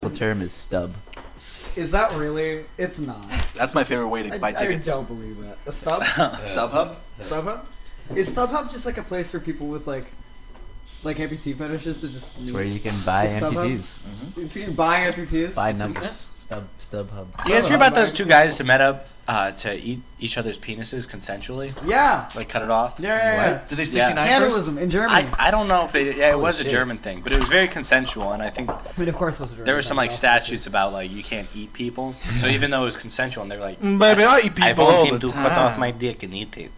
The term is stub. Is that really? It's not. That's my favorite way to buy tickets. I don't believe that. A stub? StubHub? StubHub? Is StubHub just like a place for people with like amputee fetishes to just? It's where you can buy StubHub? amputees. Mm-hmm. So you can buy amputees? Buy numbers. StubHub. You guys hear about those two guys who met up to eat each other's penises consensually? Yeah. Like cut it off? Yeah. Did they 69 first? Cannibalism in Germany. I don't know if they. Yeah, it was shit. a German thing, but it was very consensual, and I think I mean, of course it was a German. there were some thing, like but statutes about like you can't eat people. So even though it was consensual, and they're like, Baby, I eat I people want all him the to time. cut off my dick and eat it.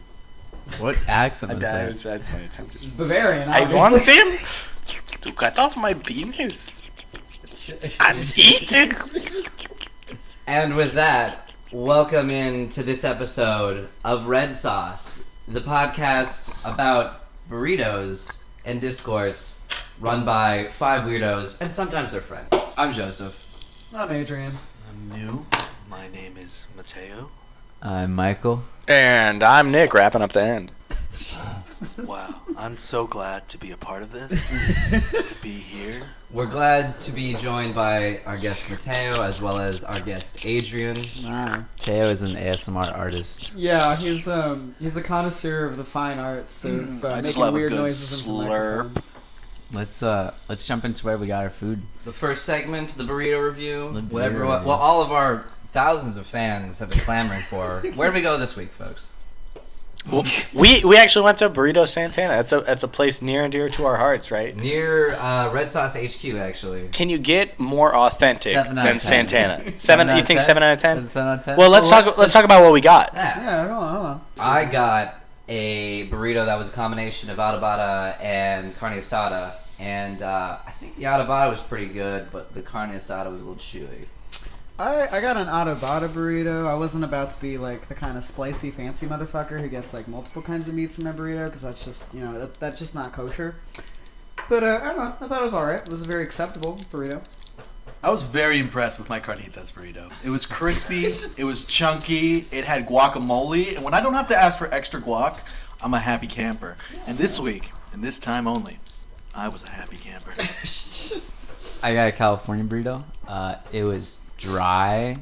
What accent is that? That's my attempt. Bavarian. I obviously. want him to cut off my penis and eat it. And with that, welcome into this episode of Red Sauce, the podcast about burritos and discourse run by five weirdos and sometimes their friends. I'm Joseph. I'm Adrian. I'm new. My name is Mateo. I'm Michael. And I'm Nick, wrapping up the end. Wow, I'm so glad to be a part of this, to be here. We're glad to be joined by our guest Mateo as well as our guest Adrian. Mateo is an ASMR artist. Yeah, he's a connoisseur of the fine arts of I just making love a weird good noises into slurp. microphones. Let's jump into where we got our food. The first segment, the burrito review. The What burrito everyone, review. well, all of our thousands of fans have been clamoring for. Where do we go this week, folks? Well, we actually went to Burritos Santana. It's a place near and dear to our hearts, right? Near Red Sauce HQ, actually. Can you get more authentic 7 out than of 10. Santana? 7 Seven? out You of think 10? 7 out of 10? Is it 7 out of 10? Well, let's talk about what we got. Yeah, hold on. I got a burrito that was a combination of adobada and carne asada, and I think the adobada was pretty good, but the carne asada was a little chewy. I got an adobada burrito. I wasn't about to be like the kind of spicy fancy motherfucker who gets like multiple kinds of meats in my burrito because that's just that's just not kosher. But I don't know. I thought it was alright. It was a very acceptable burrito. I was very impressed with my carnitas burrito. It was crispy, it was chunky, it had guacamole, and when I don't have to ask for extra guac, I'm a happy camper. And this week, and this time only, I was a happy camper. I got a California burrito. It was dry.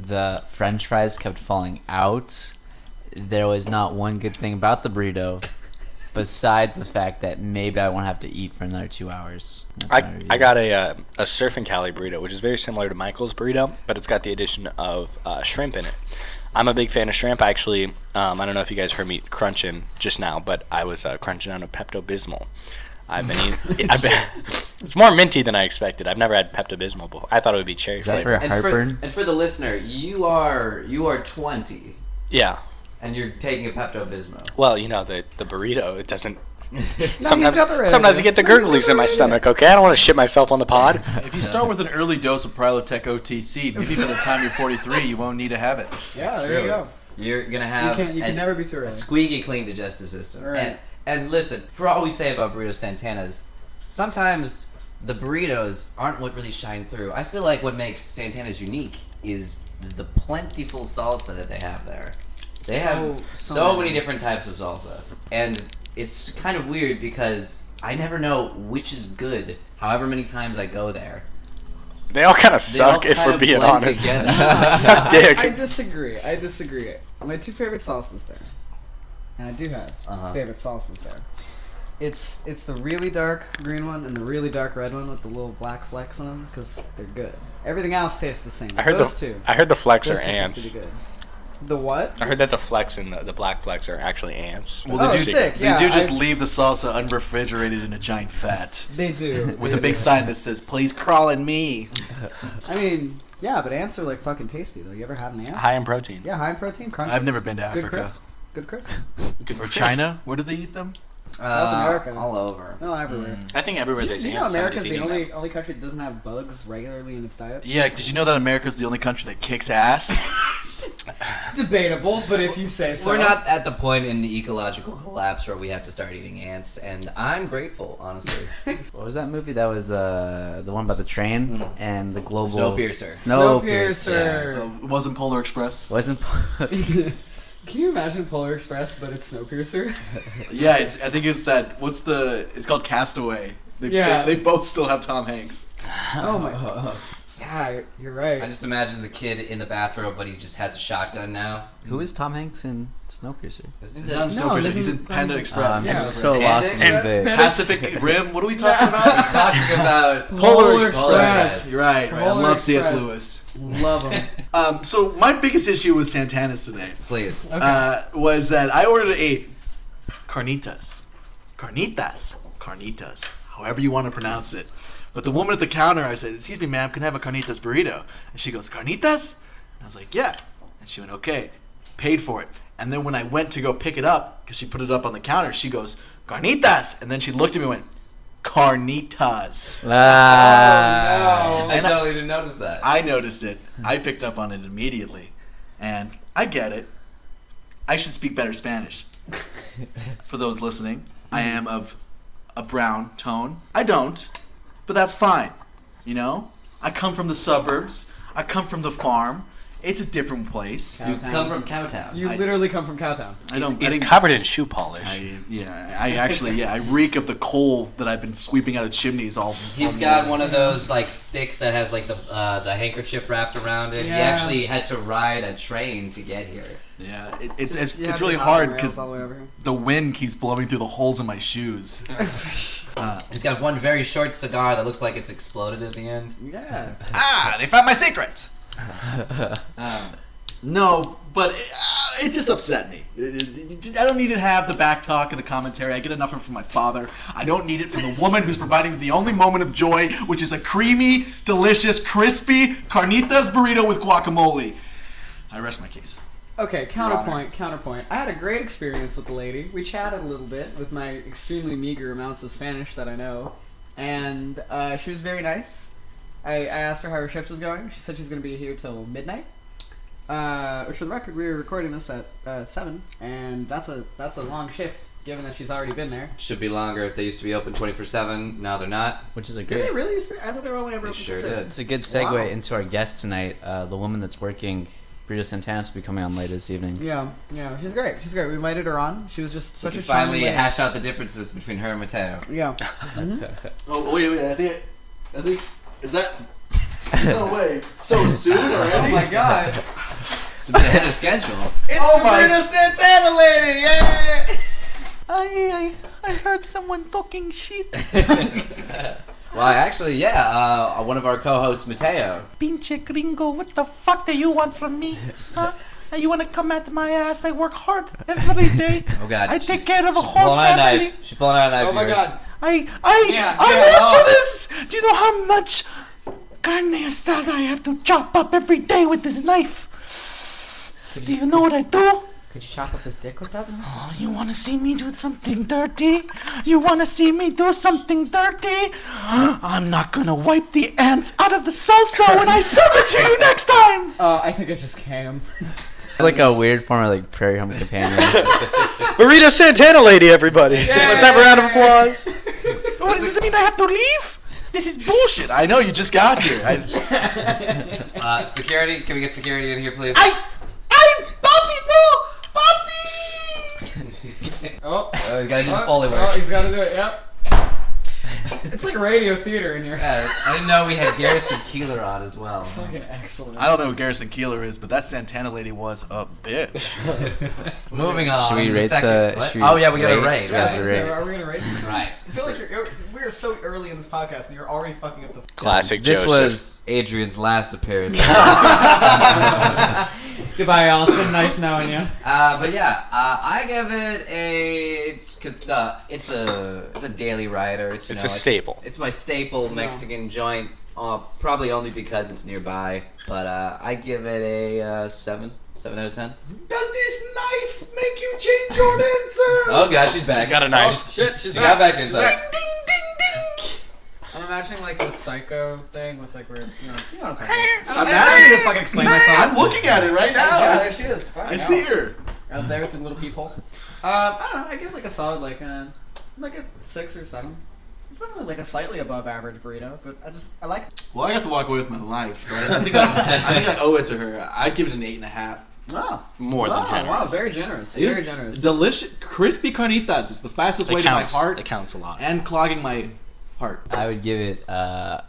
The French fries kept falling out. There was not one good thing about the burrito, besides the fact that maybe I won't have to eat for another 2 hours. That's my review. I got a Surf and Cali burrito, which is very similar to Michael's burrito, but it's got the addition of shrimp in it. I'm a big fan of shrimp. I actually, I don't know if you guys heard me crunching just now, but I was crunching on a Pepto-Bismol. I've been eating. It's more minty than I expected. I've never had Pepto-Bismol before. I thought it would be cherry Is that flavor. for heartburn? And for the listener, you are 20, Yeah. and you're taking a Pepto-Bismol. Well, the burrito, it doesn't. he's Sometimes got the ready I to. get the gurglies in my stomach. Okay, I don't want to shit myself on the pod. If you start with an early dose of Prilotec OTC, maybe by the time you're 43, you won't need to have it. Yeah, there you go. You're gonna You have can never be too a early. squeaky clean digestive system. Right. And listen, for all we say about burrito Santanas, sometimes the burritos aren't what really shine through. I feel like what makes Santanas unique is the plentiful salsa that they have there. They have so many different types of salsa. And it's kind of weird because I never know which is good however many times I go there. They all kind of They all suck, if kind we're of being blend honest. together. Suck dick. I disagree. My two favorite salsas there, and I do have favorite salsas there. It's the really dark green one and the really dark red one with the little black flecks on them because they're good. Everything else tastes the same. I heard Those two. the flecks Those are two taste ants. pretty good. The what? I heard that the flecks and the black flecks are actually ants. Well, Oh, they do, sick. they Yeah, do just I- leave the salsa unrefrigerated in a giant vat. They do. With They a big do. sign that says, "Please crawl in me." I mean, yeah, but ants are like fucking tasty though. You ever had an ant? High in protein. Yeah, high in protein, crunchy. I've never been to Good Africa. crisp. Good crisp. Or China? Where do they eat them? South America. All over. No, everywhere. I think everywhere there's You know ants, America's somebody's the eating them. only country that doesn't have bugs regularly in its diet? Yeah, did you know that America's the only country that kicks ass? Debatable, but if you say so. We're not at the point in the ecological collapse where we have to start eating ants, and I'm grateful, honestly. What was that movie? That was the one about the train and the global Snowpiercer. Snowpiercer. It wasn't Polar Express? Wasn't. Can you imagine Polar Express, but it's Snowpiercer? Yeah, I think it's that. It's called Castaway. Yeah. They both still have Tom Hanks. Oh my god. Yeah, Yeah, you're right. I just imagine the kid in the bathrobe, but he just has a shotgun now. Who is Tom Hanks in Snowpiercer? Isn't He's on it? Snowpiercer. this He's is- in Panda Express. Yeah. So Panda lost in Express? the Pacific Rim. What are we talking We're about? talking about Polar Express. You're right. I Polar love C.S. Express. Lewis. Love them. So my biggest issue with Santana's today Please. Okay. was that I ordered a carnitas, however you want to pronounce it. But the woman at the counter, I said, "Excuse me, ma'am, can I have a carnitas burrito?" And she goes, "Carnitas?" And I was like, "Yeah." And she went, "Okay." Paid for it. And then when I went to go pick it up, because she put it up on the counter, she goes, "Carnitas!" And then she looked at me and went, "Carnitas." Ah. Oh, I And I- totally didn't notice that. I noticed it. I picked up on it immediately. And I get it. I should speak better Spanish. For those listening, I am of a brown tone. I don't, but that's fine. You know? I come from the suburbs. I come from the farm. It's a different place. You come from Cowtown. You I- literally come from Cowtown. I don't. He's I didn't- covered in shoe polish. I actually, I reek of the coal that I've been sweeping out of chimneys all. He's got one of those like sticks that has like the handkerchief wrapped around it. He Yeah. actually had to ride a train to get here. Yeah, You it's have really the hard rails because all the way over here. the wind keeps blowing through the holes in my shoes. He's got one very short cigar that looks like it's exploded at the end. Yeah. They found my secret. No, but it just upset me. I don't need to have the back talk and the commentary. I get enough of it from my father. I don't need it from the woman who's providing the only moment of joy, which is a creamy, delicious, crispy carnitas burrito with guacamole. I rest my case. Okay, counterpoint. I had a great experience with the lady. We chatted a little bit with my extremely meager amounts of Spanish that I know. And she she I asked her how her shift was going. She said she's going to be here till midnight. Which, for the record, we were recording this at 7, and that's a long shift, given that she's already been there. Should be longer if they used to be open 24/7. Now they're not. Which is a Did great. they really used to? I thought they were only ever They open sure till 7. did. It's a good segue Wow. into our guest tonight. The woman that's working, Burritos Santana, will be coming on later this evening. Yeah, she's great. We invited her on. She was just such We a can charming finally lady. hash out the differences between her and Mateo. Yeah. Mhm. Oh wait! I think is that? No way! So soon already? Oh my god. She's been ahead of schedule. It's Oh the my- Burritos Santana lady! Yeah! I heard someone talking shit. Well, actually, one of our co-hosts, Mateo. Pinche gringo, what the fuck do you want from me? Huh? You want to come at my ass? I work hard every day. Oh God. I take care of a She's whole pulling out a family. knife. She's pulling out a knife. Oh my viewers. god. I work for this. Do you know how much carne asada I have to chop up every day with this knife? Do you know what I do? Could you chop up his dick with that? Oh, you want to see me do something dirty? You want to see me do something dirty? I'm not gonna wipe the ants out of the salsa when I serve it to you next time. I think it's just Cam. It's like a weird form of like prairie home companion. Burrito Santana lady, everybody. Let's have a round of applause. What does this mean? I have to leave? This is bullshit. I know you just got here. Security, can we get security in here, please? Papi, no, Papi. Oh. Oh, you gotta do the Oh, Foley oh, work. he's got to do it. Yep. It's like radio theater in here. Yeah, I didn't know we had Garrison Keeler on as well. Fucking excellent. I don't know who Garrison Keeler is, but that Santana lady was a bitch. Moving on. Should we rate Second- the? what? should Oh yeah, we gotta rate? rate. Yeah, I was Right. gonna say, are we gonna rate this? Right. I feel like we're so early in this podcast and you're already fucking up the. Classic This Joseph. was Adrian's last appearance. Goodbye, y'all. It's been nice knowing you. But yeah, I give it a because it's a daily rider. It's It's a staple. It's my staple Mexican joint. Probably only because it's nearby. But I give it a 7 out of 10. Does this knife make you change your answer? Oh god, she's back. She's got a knife. Shit, She got back inside. I'm imagining like the psycho thing with like where you know what I'm talking about. I don't need to fucking explain myself. I'm looking at it right now. Yeah, there she is. I see her. Out there with the little peephole. I don't know. I give it like a solid like a 6 or 7. It's definitely like a slightly above average burrito, but I like it. Well, I got to walk away with my life, so I think I owe it to her. I'd give it an 8.5. Oh, More than generous. Wow, very generous. It is Very generous. Delicious, crispy carnitas. It's the fastest way It to my counts. heart It counts a lot. and clogging my heart. I would give it a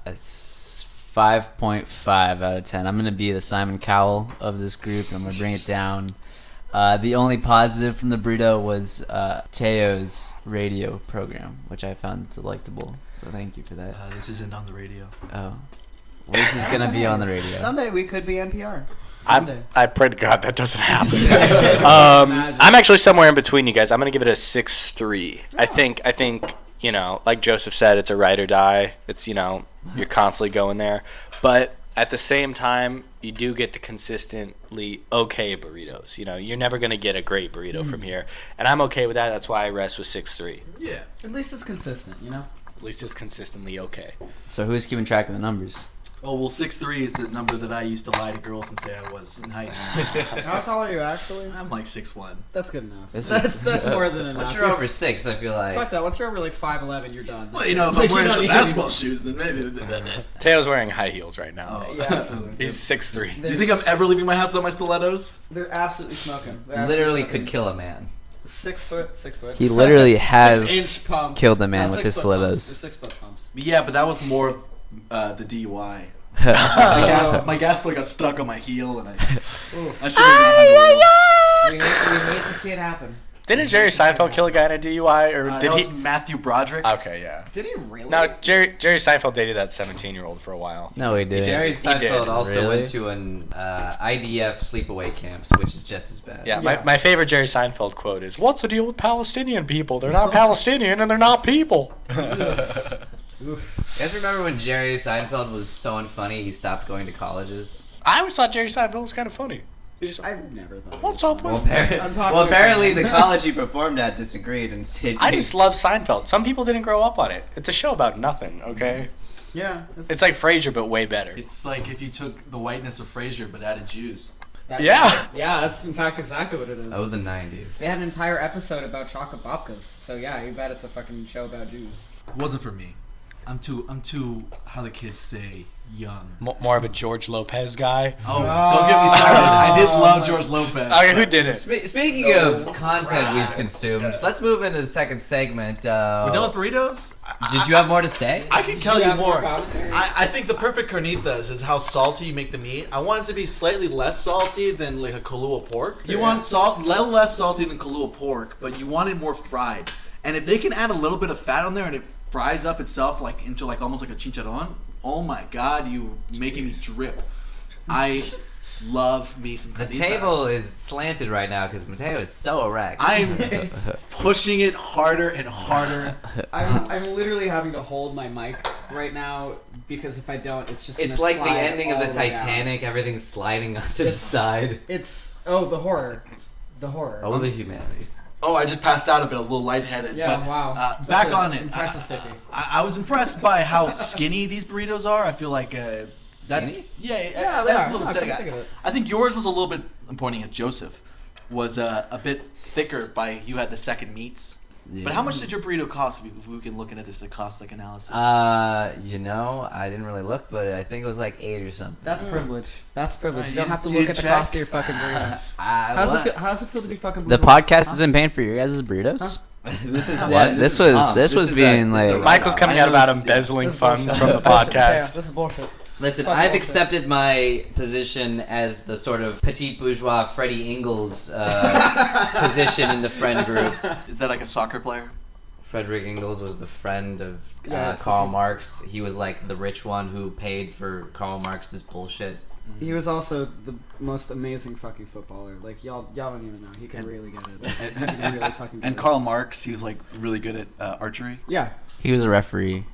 5.5 out of 10. I'm gonna be the Simon Cowell of this group, and I'm gonna bring it down. The only positive from the burrito was Mateo's radio program, which I found delectable. So thank you for that. This isn't on the radio. Oh, well, this is gonna be on the radio. Someday we could be NPR. Someday. I pray to God that doesn't happen. I'm actually somewhere in between you guys. I'm gonna give it a 6.3. I think like Joseph said, it's a ride or die. It's you're constantly going there, but at the same time, you do get the consistently okay burritos. You're never gonna get a great burrito from here, and I'm okay with that. That's why I rest with 6.3. Yeah. At least it's consistent, At least it's consistently okay. So who's keeping track of the numbers? Oh, well, 6'3" is the number that I used to lie to girls and say I was in height. How tall are you actually? I'm like 6'1". That's good enough. This That's more than enough. Once you're over 6, I feel like. Fuck that. Once you're over like 5'11", you're done. Well, if I'm Like, you wearing don't some need basketball any- shoes, then maybe. Teo's wearing high heels right now. Oh, Yeah, absolutely. He's 6'3". You think I'm ever leaving my house on my stilettos? They're absolutely smoking. They're Literally absolutely could kill a man. 6 foot. 6 foot. He literally has 6-inch pumps. killed a man No, with 6 his foot stilettos. pumps. They're 6 foot pumps. Yeah, but that was more the DUI. Uh, My gas foot got stuck on my heel, and I Oof. should have been We hate to see it happen. Didn't Jerry Seinfeld kill a guy in a DUI, or that did was he? Matthew Broderick. Okay, yeah. Did he really? No, Jerry Seinfeld dated that 17-year-old for a while. no, he didn't. Jerry He did. Seinfeld also Really? went to an IDF sleepaway camps, which is just as bad. Yeah, Yeah. My favorite Jerry Seinfeld quote is, "What's the deal with Palestinian people? They're not Palestinian and they're not people." Oof. You guys remember when Jerry Seinfeld was so unfunny he stopped going to colleges? I always thought Jerry Seinfeld was kind of funny. He's just, I've never thought. "What's it was up funny. Well, with?" Unpopular apparently the opinion. college he performed at disagreed and said. I just love Seinfeld. Some people didn't grow up on it. It's a show about nothing, okay? Yeah. It's like Frasier, but way better. It's like if you took the whiteness of Frasier but added Jews. Yeah. Yeah, that's in fact exactly what it is. Oh, the 90s. They had an entire episode about chocolate babkas. So yeah, you bet it's a fucking show about Jews. It wasn't for me. I'm too how the kids say young. More of a George Lopez guy. Oh, don't get me started. I did love George Lopez. Okay, who did it? Speaking of content we've consumed, let's move into the second segment. We're done with burritos? Did you have more to say? I can tell you have more more. commentary? I think the perfect carnitas is how salty you make the meat. I want it to be slightly less salty than like a Kahlua pork. You want salt, little less salty than Kahlua pork, but you want it more fried. And if they can add a little bit of fat on there and it fries up itself like into like almost like a chicharron, oh my god, you making me drip. I love me some The carnitas. table is slanted right now because Mateo is so erect. I'm pushing it harder and harder. I'm literally having to hold my mic right now because if I don't, it's just. It's gonna like the slide ending of all the way out. Titanic. Everything's sliding onto the It's- side. It's the horror, the horror. Oh, the humanity. Oh, I just passed out a bit. I was a little lightheaded. Yeah, but, wow. That's back an on it. impressive sticky. I was impressed by how skinny these burritos are. I feel like that. Skinny? Yeah, that's they a little are. upsetting. I think of it. I think yours was a little bit. I'm pointing at Joseph. Was a bit thicker by you had the second meats. But how much did your burrito cost? If we can look into this, the cost like analysis. I didn't really look, but I think it was like 8 or something. That's privilege. That's privilege. You You don't have to didn't look at the check? cost of your fucking burrito. How's it feel to be fucking? The bourgeois? podcast isn't paying for your guys' burritos. This is What? This was being like. Michael's coming I out know about this- embezzling This is funds bullshit. from the This is bullshit. Yeah, podcast. this is bullshit. Listen, Fuck I've bullshit. accepted my position as the sort of petite bourgeois Freddie Ingalls position in the friend group. Is that like a soccer player? Frederick Ingalls was the friend of Yeah, it's Karl like- Marx. He was like the rich one who paid for Karl Marx's bullshit. He was also the most amazing fucking footballer. Like y'all don't even know. He can really get it. He can really fucking. And get Karl Marx, he was like really good at archery. it. Yeah, He was a referee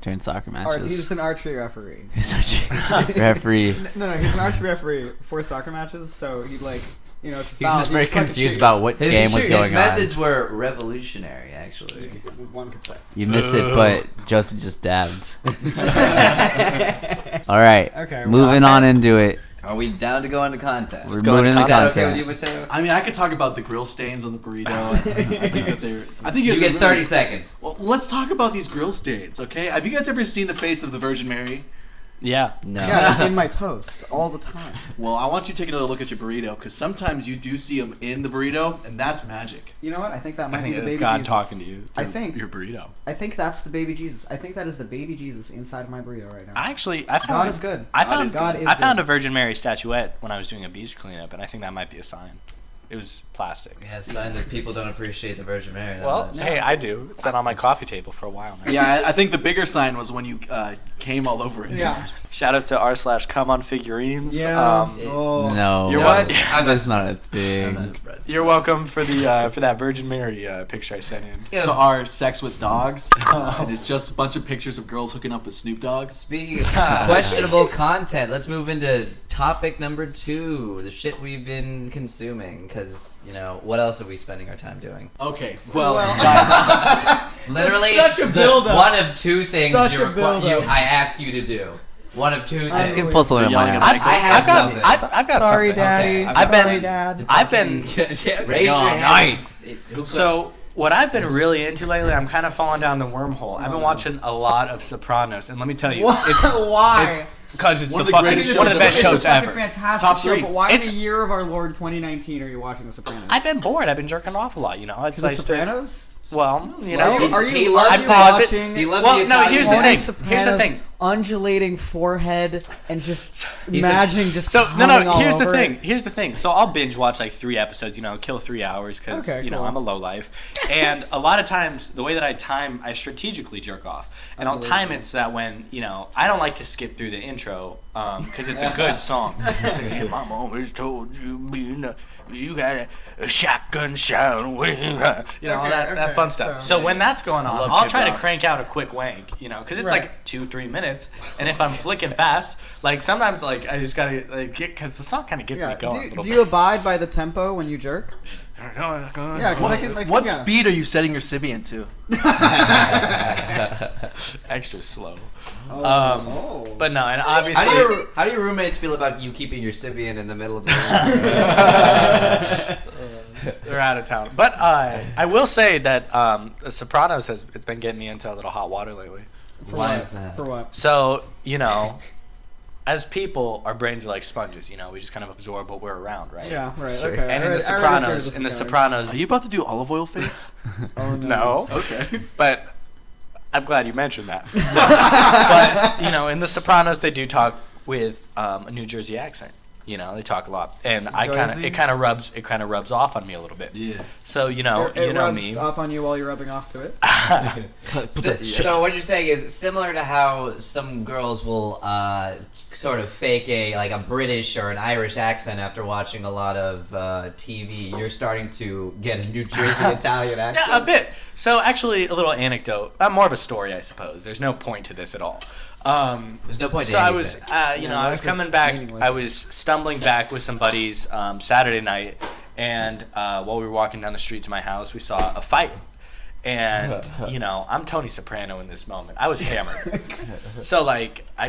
during soccer he's matches. an archery referee. He was a referee. No, he's an archery referee for soccer matches. So he'd like, if you He was foul, just he'd very like to confused shoot about what His, game was his going on. methods were revolutionary, actually. you. One could say. You missed it, but Joseph just dabbed. All right, Okay, well, moving on into it. Are we down to go into content? We're go moving into into Is that okay content. with you, Mateo? I mean, I could talk about the grill stains on the burrito. I think that they're. I think You guys get are 30 really- seconds. Well, let's talk about these grill stains, okay? Have you guys ever seen the face of the Virgin Mary? Yeah. No. Yeah, in my toast all the time. Well, I want you to take another look at your burrito because sometimes you do see them in the burrito, and that's magic. You know what? I think that might I be think the it's baby God Jesus. talking to you. I through think- your burrito. I think that's the baby Jesus. I think that is the baby Jesus inside of my burrito right now. I God found is good. I found God is I found good. a Virgin Mary statuette when I was doing a beach cleanup, and I think that might be a sign. It was plastic. Yeah, sign that people don't appreciate the Virgin Mary. that Well, much. hey, I do. It's been on my coffee table for a while now. Yeah, I think the bigger sign was when you came all over it. Yeah. Shout out to r/come on figurines. Yeah. Oh. No. You're No, what? That's not a I'm thing. not surprised. You're welcome for the for that Virgin Mary picture I sent in. To our sex with dogs, and it's just a bunch of pictures of girls hooking up with Snoop Dogs. Speaking of questionable content, let's move into topic number 2, the shit we've been consuming. Because, you know, what else are we spending our time doing? Okay, well, Well- guys, Literally, such a build-up. one of 2 things Such you're a build-up. I ask you to do. One of 2 I I things. can pull something You're on my yelling ass. at I have something. I've got Sorry, something. Daddy. Okay, I've been- Sorry, Dad. I've been Raise your All hand. night. so. What I've been really into lately, I'm kind of falling down the wormhole. I've been watching a lot of Sopranos, and let me tell you, Why? it's because it's One the of the fucking greatest one of the best it's shows a fucking ever. fantastic Top show, 3. but why It's- in the year of our Lord 2019 are you watching The Sopranos? I've been bored. I've been jerking off a lot. You know, it's The nice Sopranos? Well, you Are know, you, are you, He are loves you it. pause it. watching He loves Well, the no, Italian here's the Tony thing. Soprano's Here's the thing. undulating forehead and just He's a- imagining just So coming no. all Here's the over thing. it. Here's the thing. So I'll binge watch like 3 episodes. You know, kill 3 hours because Okay, you know cool. I'm a low life. And a lot of times the way that I strategically jerk off, and I'll time it so that when you know I don't like to skip through the intro because it's a good song. It's like, hey, Mama always told you, you got a shotgun sound, you know all that Okay, fun stuff. so- So when that's going on, love I'll Kid try to Rock. crank out a quick wank, you know, because it's Right. like 2-3 minutes, and if I'm flicking fast, like sometimes like I just gotta like get because the song kind of gets me going a Do, little do you abide by the tempo when you jerk? Yeah, because I can like what yeah. speed are you setting your Sibian to? extra slow. Oh. But no, and obviously How do your roommates feel about you keeping your Sibian in the middle of the room? they're out of town. But I will say that The Sopranos it's been getting me into a little hot water lately. For Why what? is that? For what? So you know, as people, our brains are like sponges. You know, we just kind of absorb what we're around, right? Yeah, right. Sure. Okay. And I in read- The I read Sopranos, this in The together. Sopranos, Are you about to do olive oil face? Oh no. Okay. But I'm glad you mentioned that. But you know, in The Sopranos, they do talk with a New Jersey accent. You know, they talk a lot, and Jersey? it kind of rubs off on me a little bit. Yeah. So you know, It you know rubs me. off on you while you're rubbing off to it. So what you're saying is similar to how some girls will sort of fake a British or an Irish accent after watching a lot of TV. You're starting to get a New Jersey Italian accent. Yeah, a bit. So actually, a little anecdote. More of a story, I suppose. There's no point to this at all. There's no point to So I anything. was, you know, Yeah, I was life is coming back. meaningless. I was stumbling back with some buddies Saturday night, and while we were walking down the street to my house, we saw a fight. And you know, I'm Tony Soprano in this moment. I was hammered. So like, I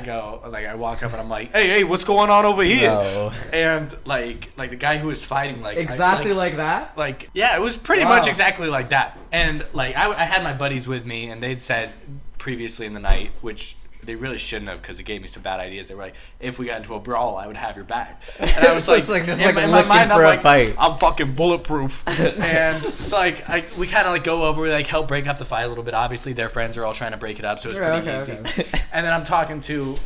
walk up and I'm like, hey, what's going on over here? No. And like the guy who was fighting, like Exactly like that. like yeah, it was pretty Wow. much exactly like that. And like I had my buddies with me, and they'd said previously in the night, which they really shouldn't have because it gave me some bad ideas. They were like, if we got into a brawl, I would have your back. And I was So it's like just in like my looking mind, for I'm a like, fight. I'm fucking bulletproof. And so like we kind of like go over, we like help break up the fight a little bit. Obviously, their friends are all trying to break it up, so it's Yeah, pretty okay, easy. okay. And then I'm talking to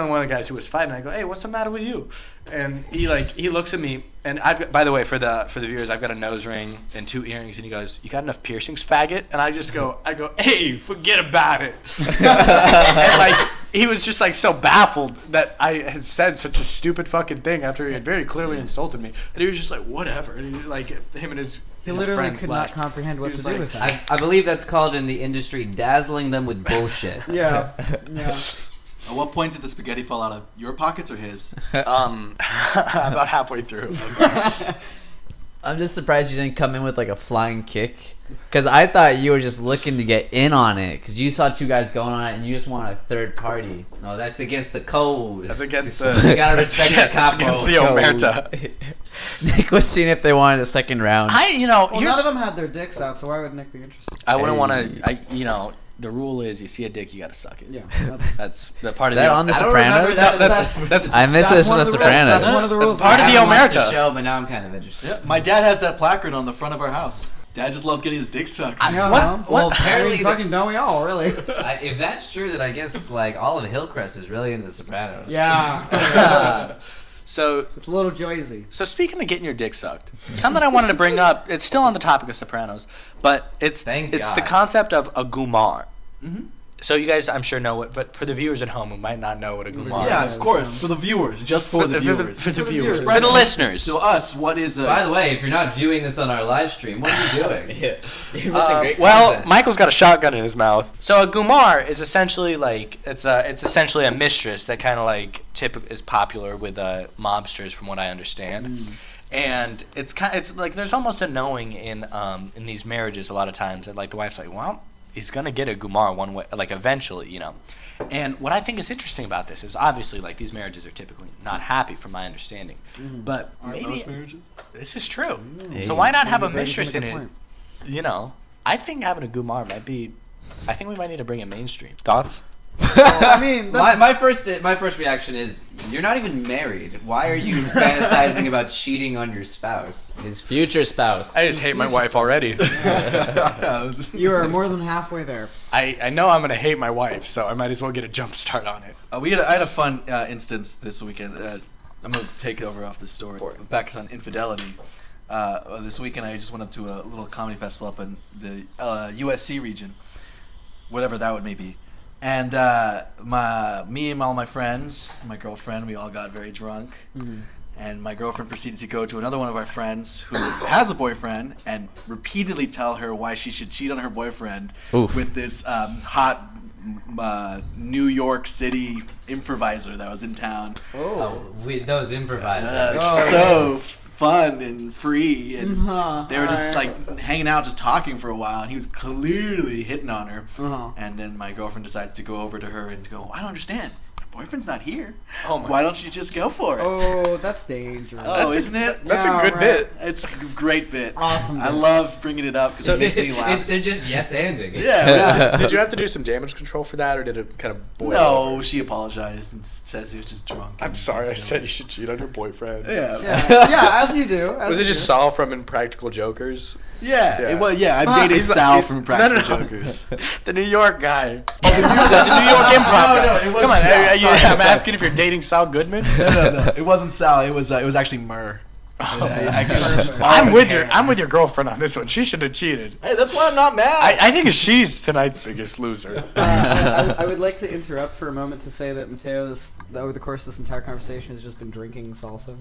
one of the guys who was fighting. I go, hey, what's the matter with you? And he looks at me, and by the way, for the viewers, I've got a nose ring and 2 earrings, and he goes, you got enough piercings, faggot? And I go, hey, forget about it. And like he was just like so baffled that I had said such a stupid fucking thing after he had very clearly insulted me, and he was just like, whatever. And he, like him and his He his literally friends could left. not comprehend what He to was do like, with that. I believe that's called in the industry dazzling them with bullshit. Yeah. Yeah. At what point did the spaghetti fall out of your pockets or his? About halfway through. I'm just surprised you didn't come in with like a flying kick. Because I thought you were just looking to get in on it. Because you saw 2 guys going on it and you just want a third party. No, that's against the code. That's against the. You gotta respect the that's capo against the code. omerta. Nick was seeing if they wanted a second round. Well, none of them had their dicks out, so why would Nick be interested? I wouldn't want Hey. to. the rule is you see a dick, you gotta suck it. Yeah, That's the part Is of that the on The I don't remember Sopranos? that. I missed this from The Sopranos. That's one of the rules. part of I the haven't watched omerta. the show, but now I'm kind of interested. Yeah, my dad has that placard on the front of our house. Dad just loves getting his dick sucked. Yeah, What? well, Well, I apparently mean, fucking don't we all, really? If that's true, then I guess like all of Hillcrest is really into The Sopranos. Yeah. So It's a little Joyzy. So speaking of getting your dick sucked, something I wanted to bring up. It's still on the topic of Sopranos, but it's Thank the God. concept of a gumar. Mhm. So you guys, I'm sure know it, but for the viewers at home who might not know what a gumar Yeah, is, of course. For the viewers, just for the viewers. for the For the viewers, viewers. for the listeners. To us, what is a? By the way, if you're not viewing this on our live stream, what are you doing? You're missing great Well, content. Michael's got a shotgun in his mouth. So a gumar is essentially like it's essentially a mistress that kind of like is popular with mobsters, from what I understand. And it's like there's almost a knowing in these marriages a lot of times that like the wife's like, well, he's gonna get a gumar one way, like eventually, you know. And what I think is interesting about this is obviously like these marriages are typically not happy, from my understanding. But maybe this is true. So why not have a mistress in it? You know, I think having a gumar might be. I think we might need to bring it mainstream. Thoughts? I mean, that's, My first reaction is you're not even married. Why are you fantasizing about cheating on your spouse? His future spouse. I just hate my wife already. you are more than halfway there. I know I'm gonna hate my wife, so I might as well get a jump start on it. I had a fun instance this weekend. I'm gonna take over off this story. Back on infidelity. This weekend I just went up to a little comedy festival up in the USC region, whatever that would may be. And me and all my friends, my girlfriend, we all got very drunk. And my girlfriend proceeded to go to another one of our friends who has a boyfriend and repeatedly tell her why she should cheat on her boyfriend Oof. with this hot New York City improviser that was in town. Those improvisers. So fun and free, and they were just Alright. like hanging out, just talking for a while, and he was clearly hitting on her. Uh-huh. And then my girlfriend decides to go over to her and go, I don't understand. My boyfriend's not here. Oh my. Why don't you just go for it? Oh, that's dangerous. Oh, isn't it? That's Yeah, a good right. bit. It's a great bit. Awesome I bit. love bringing it up because it makes me laugh. They're just yes-anding. Yeah. Did you have to do some damage control for that, or did it kind of boil No, over? she apologized and says he was just drunk. I'm and sorry, I silly. said you should cheat on your boyfriend. Yeah. Yeah, as you do. As Was it you just do. Saul from Impractical Jokers? Yeah. Yeah. It was. Yeah. I'm Ah, dating he's- Sal he's- from no, Practical no. Jokers. The New York guy. the New York improv No, guy. it wasn't Come on, Sal. Sorry, I'm sorry. asking if you're dating Sal Goodman. No. It wasn't Sal. It was actually Murr. I'm with your girlfriend on this one. She should have cheated. Hey, that's why I'm not mad. I think she's tonight's biggest loser. I would like to interrupt for a moment to say that Mateo, over the course of this entire conversation, has just been drinking salsa.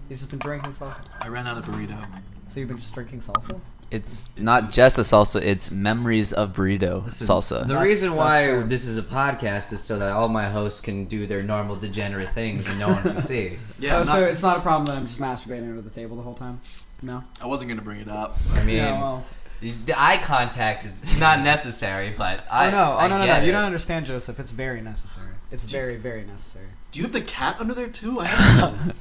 He's just been drinking salsa. I ran out of burrito. So you've been just drinking salsa? It's not just a salsa, it's memories of burrito salsa. The That's- reason that's why fair. this is a podcast is so that all my hosts can do their normal degenerate things and no one can see. Yeah. Oh, so it's not a problem that I'm just masturbating under the table the whole time? No? I wasn't gonna bring it up. I mean, Yeah, well. the eye contact is not necessary, but I No. get You it. don't understand, Joseph. It's very necessary. It's very, very necessary. Do you have the cat under there too? I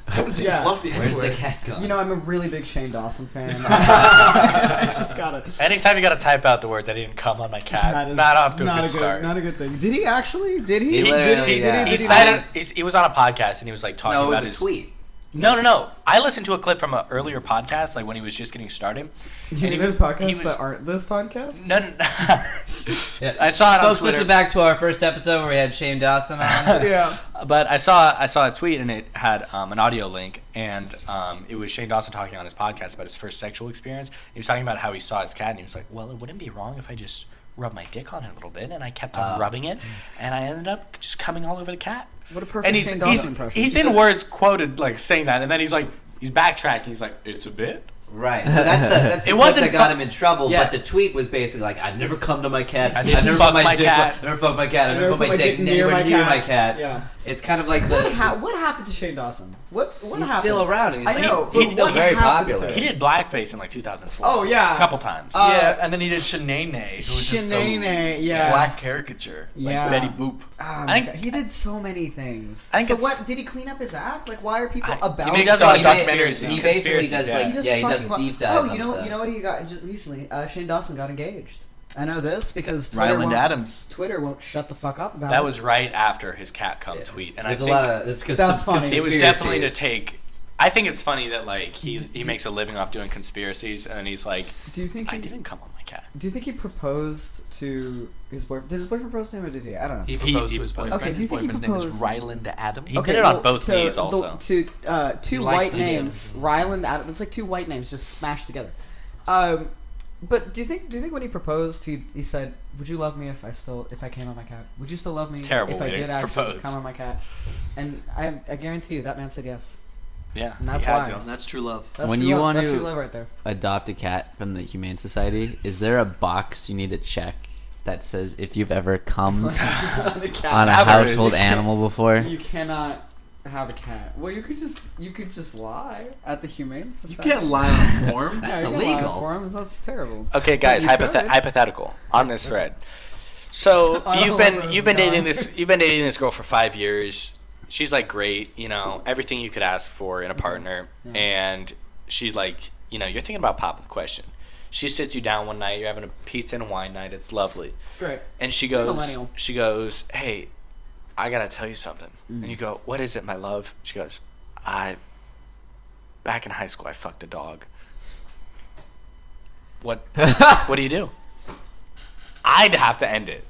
haven't seen Yeah. Fluffy Where's anywhere. the cat gone? You know, I'm a really big Shane Dawson fan. I just gotta. Anytime you gotta type out the word that didn't come on my cat, That is not off to a not good start. Not a good thing. Did he actually? Did he? He Did literally, yeah. Did He he cited. not? He was on a podcast and he was like talking no, it was about a his tweet. No. I listened to a clip from an earlier podcast, like when he was just getting started. You he know was- podcasts he was- that aren't this podcast? No. Yeah. I saw it on Folks, Twitter. listen back to our first episode where we had Shane Dawson on. Yeah. But I saw a tweet and it had an audio link, and it was Shane Dawson talking on his podcast about his first sexual experience. He was talking about how he saw his cat, and he was like, "Well, it wouldn't be wrong if I just rubbed my dick on it a little bit," and I kept on rubbing it, and I ended up just coming all over the cat. What a perfect And Shane Dawson impression. he's in words quoted like saying that, and then he's backtracking. He's like, "It's a bit." Right. So that's the It clip wasn't that got fu- him in trouble, Yeah. but the tweet was basically like, I've never come to my cat. I've didn't never fuck put my dick. cat. I've never fucked my cat. I've never put my dick near anywhere near my cat. Yeah. It's kind of like the. What happened to Shane Dawson? What He's happened? still around. And he's I know, He's but still what very happened to popular. him? He did blackface in like 2004. Oh yeah. a couple times. Yeah, and then he did Shanae, who was just Shanae, a yeah. black caricature, like Yeah. Betty Boop. Oh, I think- he did so many things. I think so it's- what did he clean up his act? Like why are people He about? makes a lot of He ba- documentaries. he basically does yeah. like just he fucking does lo- deep dives. Oh, on you know stuff. what he got just recently? Shane Dawson got engaged. I know this because Twitter Ryland won't, Adams. Twitter won't shut the fuck up about it. That was right after his cat cum tweet, and There's I a think lot of. That's funny. it was definitely to take. I think it's funny that like he makes a living off doing conspiracies, and then he's like, Do you think I he, didn't come on my cat. do you think he proposed to his boyfriend? Did his boyfriend propose to him or did he? I don't know. He proposed he- to his boyfriend. Okay, do you His think he boyfriend's name is proposed- Ryland Adams. He did it on both to knees the- also. two He likes white to do names, Ryland Adams. It's like two white names just smashed together. But do you think when he proposed, he said, "Would you love me if I came on my cat? Would you still love me Terrible if I way to did actually propose. come on my cat?" And I guarantee you that man said yes. Yeah, And that's he had why. to. That's true love. That's When true you love. want That's to- true love right there. Adopt a cat from the Humane Society. Is there a box you need to check that says if you've ever come On a cat. on a Now there is. household animal before? You cannot have a cat. Well, you could just lie at the Humane You Society. can't lie on a form. That's you can lie on illegal. forums, that's terrible. Okay, guys, you could. hypothetical on this thread. So I don't you've know been where you've this been is dating going. this girl for 5 years. She's like great, everything you could ask for in a partner, Yeah. and she's like, you're thinking about popping the question. She sits you down one night, you're having a pizza and wine night, it's lovely, Great. and she Millennial. goes, hey, I gotta tell you something, and you go, what is it, my love? She goes, back in high school I fucked a dog. What do you do? I'd have to end it.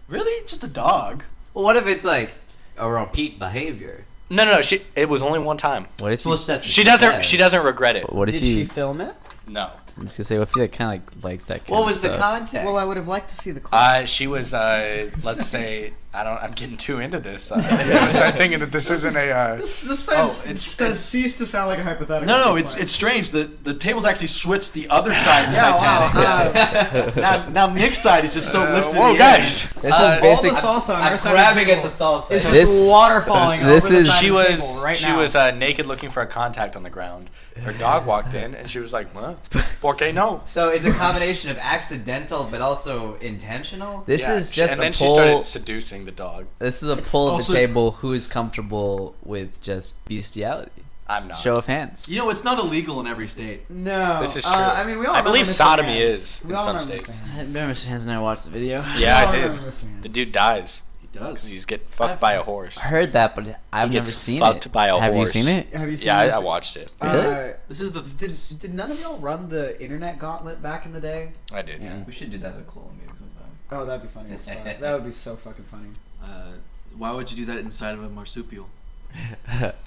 Really? Just a dog? Well, what if it's like a repeat behavior? No. It was only one time. What if you? Well, that's She what doesn't. said. She doesn't regret it. What if Did you? she film it? No. I was gonna say, what if you kind of like that? Kind What of was the stuff? context? Well, I would have liked to see the clip. She was. Let's say. I'm getting too into this. I'm gonna start thinking that this isn't a. This it's- ceased to sound like a hypothetical. No, it's strange. The tables actually switched the other side of the Yeah, Titanic. wow. Now Nick's side is just so lifted. Whoa, in the air. guys! This all is basic. the salsa on I'm our side grabbing of at the the table. salsa. It's This- just water falling this over the is- side She of the was. table right She now. was naked, looking for a contact on the ground. Her dog walked in, and she was like, "What? Por qué no?" So it's a combination of accidental but also intentional. This Yeah, is just and a then she poll. started seducing the dog. This is a poll of Also- the table. Who is comfortable with just bestiality? I'm not. Show of hands. You know, it's not illegal in every state. No. This is true. I mean, we all I believe remember Mr. sodomy Hands. is We in all some remember states. Mr. I Hands. remember Mr. Hands and I watched the video. Yeah, We I all did. remember Mr. Hands. The dude dies He does. because he's get fucked by a horse. I heard that, but I've He never gets seen fucked it. by a Have horse. you seen it? Have you seen Yeah, I Mr. watched it. Really? This is the. Did none of y'all run the internet gauntlet back in the day? I did. Yeah. We should do that at a cool meeting sometime. Oh, that'd be funny as fuck. That would be so fucking funny. Why would you do that inside of a marsupial?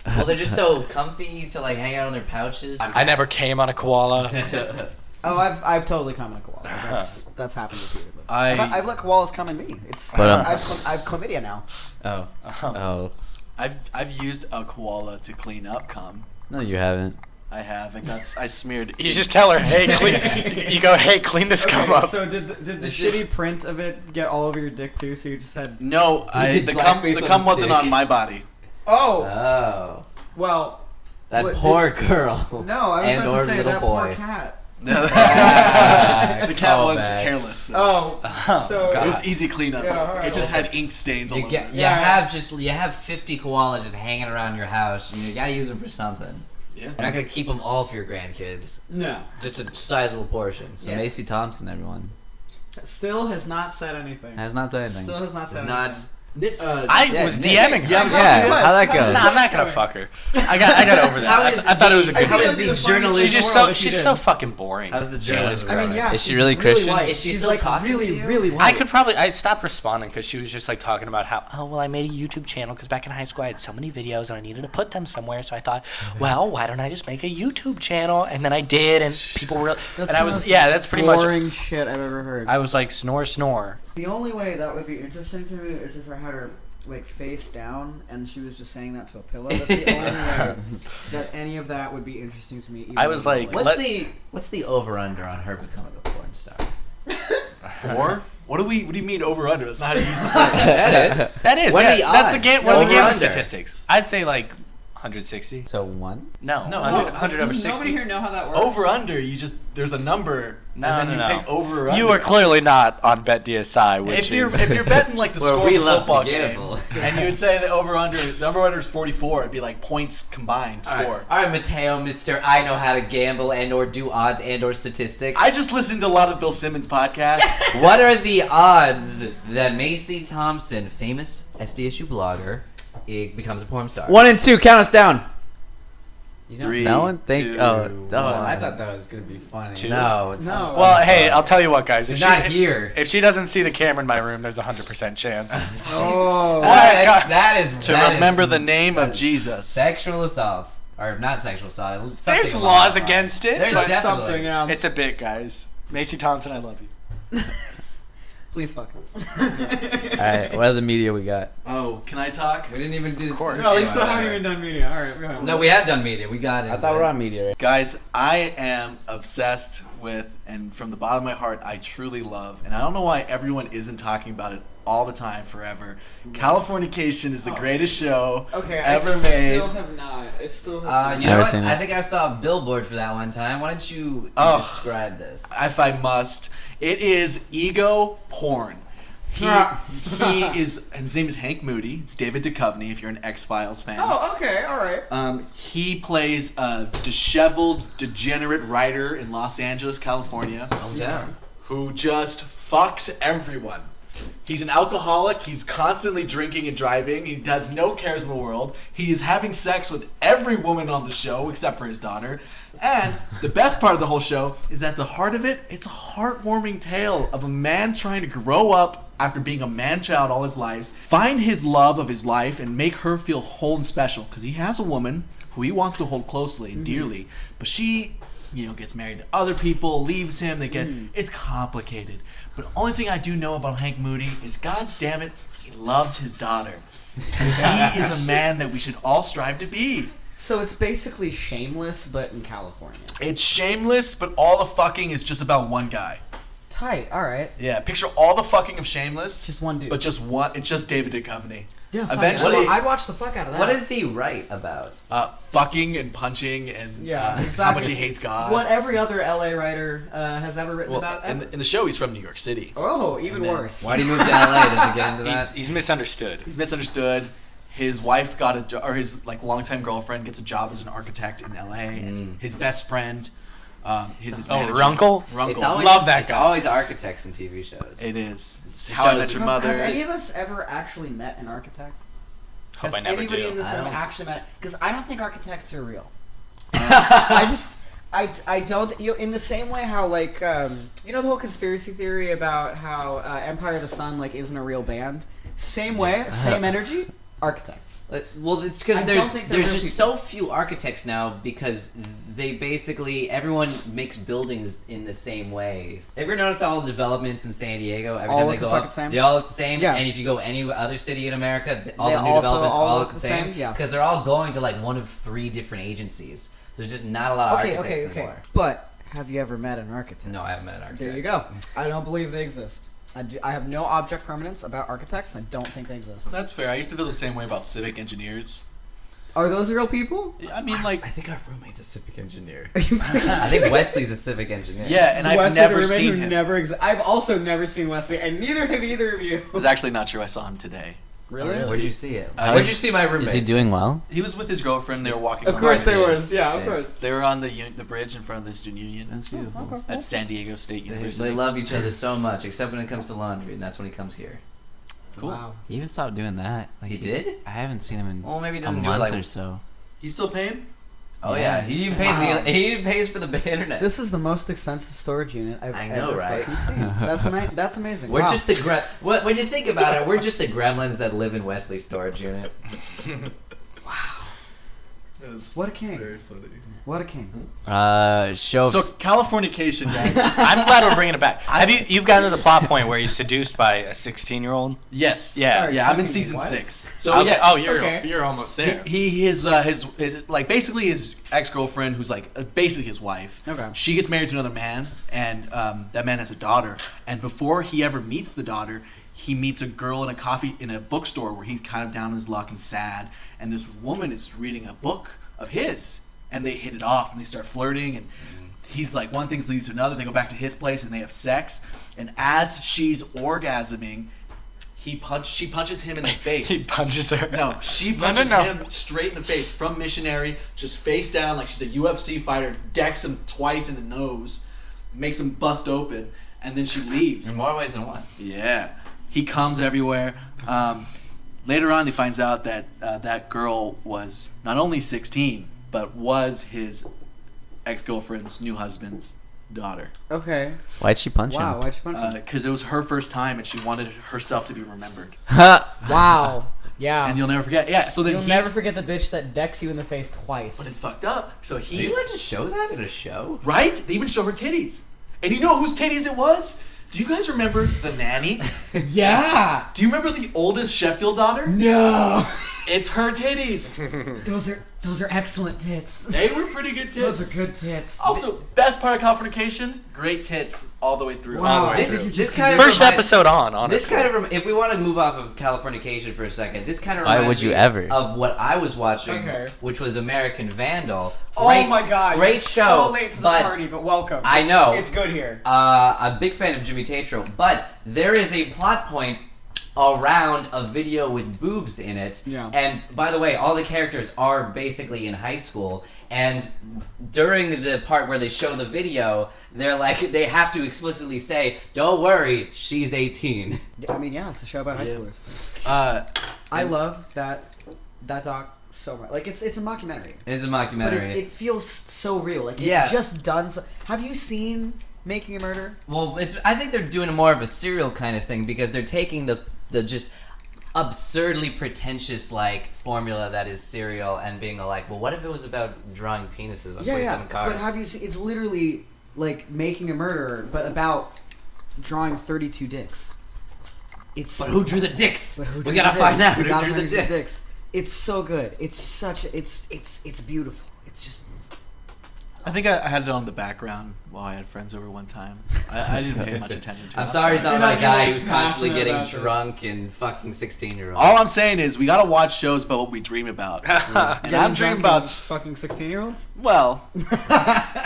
Well, they're just so comfy to like hang out in their pouches. I never came on a koala. Oh, I've totally come in a koala. That's happened repeatedly. I- I've let koalas come in me. It's But, I've chlamydia now. Oh. Oh. I've used a koala to clean up cum. No, you haven't. I have. I smeared. You just tell her, hey, clean. You go, hey, clean this cum up. So did the This shitty print of it get all over your dick too? So you just had No, did the blackface on cum his wasn't dick. on my body. oh Oh, well that What, poor girl. no I was and about or to say little that boy. poor cat. the cat was Callback. hairless. So Oh so it God. was easy cleanup. Yeah, all right, It just well. had ink stains all You over. get, it. you Yeah. have 50 koalas just hanging around your house, and you gotta use them for something. Yeah. You're not gonna keep them all for your grandkids. no Just a sizable portion. So Yeah. Macy Thompson, everyone, still has not said anything. has not done anything. Still has not It's said not. anything. I Yeah, was Nick. DMing her. Yeah, how'd that go? No, I'm not gonna fuck her. I got over How that. is I thought it was a the- good how is That'd be video. the the funniest journalist? thing She's in just the world so if you she's did. so fucking boring. How's the Jesus journalist? I mean, Christ. yeah. Is she she's really Christian? White. Is she she's still like talking really, to you? really white. I could probably. I stopped responding because she was just like talking about how, oh well, I made a YouTube channel because back in high school I had so many videos and I needed to put them somewhere. So I thought, well, why don't I just make a YouTube channel? And then I did, and people were. That's And I the was, most yeah, that's pretty much. boring shit I've ever heard. I was like, snore, snore. The only way that would be interesting to me is if I had her like face down and she was just saying that to a pillow. That's the only way that any of that would be interesting to me. Even I was like, remotely. What's the over under on her becoming a porn star? Or what do you mean over under? That's not how you use the word. That is. That is. What are yeah, the that's odds? the game. What are the Over gambling under. statistics? I'd say like 160. So 1? No, No, 100 over Does 60. nobody here know how that works? Over under, there's a number, No, and then no, you no. pick over or under. You are clearly not on Bet DSI, which If you're is betting like the Where score we of a love to football game, gamble. and you would say the over under is 44, it'd be like points combined score. All right, Mateo, Mister, I know how to gamble and/or do odds and/or statistics. I just listened to a lot of Bill Simmons podcasts. What are the odds that Macy Thompson, famous SDSU blogger, becomes a porn star? 1 and 2. Count us down. You know? 3, No one think. 2, Oh, I thought that was gonna be funny. Two. No. No. Well, hey, I'll tell you what, guys. She's not here. If she doesn't see the camera in my room, there's a 100% chance. Oh. That is to that remember is the name of Jesus. sexual assault, or not sexual assault. something There's along laws those lines. against it, There's but definitely. something. it's a bit, guys. Macy Thompson, I love you. Please fuck. Alright, what other media we got? Oh, can I talk? We didn't even do this. course. No, we still haven't even done media. All right, go ahead. No, we have done media. We got it. I thought we were on media, right? Guys, I am obsessed with, and from the bottom of my heart, I truly love, and I don't know why everyone isn't talking about it all the time forever. Californication is the greatest show Okay, ever I made. still have not. I still have not. You Never know what? seen it. I think I saw a billboard for that one time. Why don't you Ugh. describe this? If I must, it is ego porn. He is. His name is Hank Moody. It's David Duchovny. If you're an X-Files fan. Oh, okay, all right. He plays a disheveled, degenerate writer in Los Angeles, California, Hometown. who just fucks everyone. He's an alcoholic. He's constantly drinking and driving. He has no cares in the world. He is having sex with every woman on the show except for his daughter. And the best part of the whole show is at the heart of it, it's a heartwarming tale of a man trying to grow up after being a man-child all his life, find his love of his life, and make her feel whole and special. Because he has a woman who he wants to hold closely and dearly, but she, gets married to other people, leaves him. It's complicated. But the only thing I do know about Hank Moody is, God damn it, he loves his daughter. He is a man that we should all strive to be. So it's basically Shameless, but in California. It's shameless, but all the fucking is just about one guy. Tight. All right. Yeah, picture all the fucking of Shameless, Just one dude. but just one. It's just David Duchovny. Yeah. fuck it. Eventually- I'd watch the fuck out of that. What does he write about? Fucking and punching and Yeah, exactly. how much he hates God. What every other LA writer has ever written Well, about. in the show, he's from New York City. Oh, even And then- worse. Why do you move to LA? Does it get into that? He's misunderstood. He's misunderstood. His wife got a jo- or his longtime girlfriend gets a job as an architect in LA. And his best friend, his Oh, manager. Runkle? Runkle. It's always, Love that it's guy. always architects in TV shows. It is. It's It How I shows- Met Your Have any Mother. of us ever actually met an architect? Hope Has I never anybody do. in this I room don't- actually met? Because I don't think architects are real. I don't. In the same way how the whole conspiracy theory about how Empire of the Sun isn't a real band. Same way, same energy. Architects. Well, it's because I don't think they're there's real just people. so few architects now because they basically everyone makes buildings in the same ways. Have you ever noticed all the developments in San Diego? Every All time look they the go fucking up, same? they all look the same. Yeah. And if you go any other city in America, all They the new also developments all all look look the the same. same? Yeah. It's because they're all going to one of 3 different agencies. There's just not a lot of architects anymore. But have you ever met an architect? No, I haven't met an architect. There you go. I don't believe they exist. I have no object permanence about architects. I don't think they exist. That's fair. I used to feel the same way about civic engineers. Are those real people? I mean, like, I think our roommate's a civic engineer. Are you I think Wesley's a civic engineer. yeah, and I've Wesley, never the roommate seen who him. never I've also never seen Wesley, and neither have either of you. It's actually not true. I saw him today. Really? Where'd you see it? Uh, Where'd you see my roommate? Is he doing well? He was with his girlfriend. They were walking. Of on course the there bridge. was. Yeah, of James. course. They were on the bridge in front of the student union That's beautiful. Okay. at San Diego State They University. love each other so much, except when it comes to laundry, and that's when he comes here. Cool. Wow. He even stopped doing that. Like, He did? I haven't seen him in Well, maybe he a doesn't do it month like. or so. He's still paying? Oh yeah, he even pays Wow. he even pays for the internet. This is the most expensive storage unit I've I know, ever right? fucking seen. That's amazing. We're Wow. just the when you think about it, we're just the gremlins that live in Wesley's storage unit. What a king. funny. What a king. Show. So Californication, guys. I'm glad we're bringing it back. You've gotten to the plot point where he's seduced by a 16-year-old? Yes. Yeah. Sorry, Yeah, I'm in fucking season what? 6. So Okay. yeah. Oh, you're Okay. you're almost there. His like basically his ex-girlfriend, who's like basically his wife. Okay. She gets married to another man, and that man has a daughter. And before he ever meets the daughter, he meets a girl in a bookstore where he's kind of down on his luck and sad, and this woman is reading a book of his, and they hit it off and they start flirting, and he's like, one thing leads to another. They go back to his place and they have sex, and as she's orgasming, she punches him in the face. He punches her. No, she punches him straight in the face from missionary, just face down like she's a UFC fighter, decks him twice in the nose, makes him bust open, and then she leaves. In more ways than one. Yeah. He comes everywhere. Later on, he finds out that that girl was not only 16, but was his ex-girlfriend's new husband's daughter. Okay. Why'd she punch Wow, him? why'd you punch him? Because it was her first time, and she wanted herself to be remembered. Wow. Yeah. And you'll never forget. Yeah. So then You'll never forget the bitch that decks you in the face twice. But it's fucked up. So Are he. you allowed to show that in a show? Right? They even show her titties. And you know whose titties it was? Do you guys remember the nanny? Yeah. Do you remember the oldest Sheffield daughter? No. It's her titties. Those are excellent tits. They were pretty good tits. Those are good tits. Also, best part of Californication, great tits all the way through. Wow. All the way This, through. this kind of First reminds- episode on, honestly. This kind of if we want to move off of Californication for a second, this kind of Why reminds would you me ever? of what I was watching, Okay. which was American Vandal. Oh Great- my god. great you're show. So late to the but party, but welcome. I know. It's good here. I'm a big fan of Jimmy Tatro, but there is a plot point around a video with boobs in it. Yeah. And by the way, all the characters are basically in high school. And during the part where they show the video, they have to explicitly say, "Don't worry, she's 18." I mean, yeah, it's a show about high schoolers. I And- love that doc so much. Like, it's a mockumentary. It's a But mockumentary. it feels so real. Like, it's Yeah. just done so... Have you seen Making a Murder? Well, I think they're doing more of a serial kind of thing because they're taking the just absurdly pretentious like formula that is serial and being like, well, what if it was about drawing penises on 27 cars? But have you seen... It's literally like Making a Murderer, but about drawing 32 dicks. It's... But who drew the dicks? But who We drew gotta the find dicks? out We who gotta drew the find who drew dicks. It's so good. It's such... It's beautiful. It's just... I think I had it on the background while I had friends over one time. I didn't pay much attention to it. I'm sorry, it's not You're like not a guy gonna who's be constantly passionate getting about this. drunk and fucking 16-year-olds. All I'm saying is we gotta watch shows about what we dream about. And I'm dreaming about, fucking 16-year-olds? well,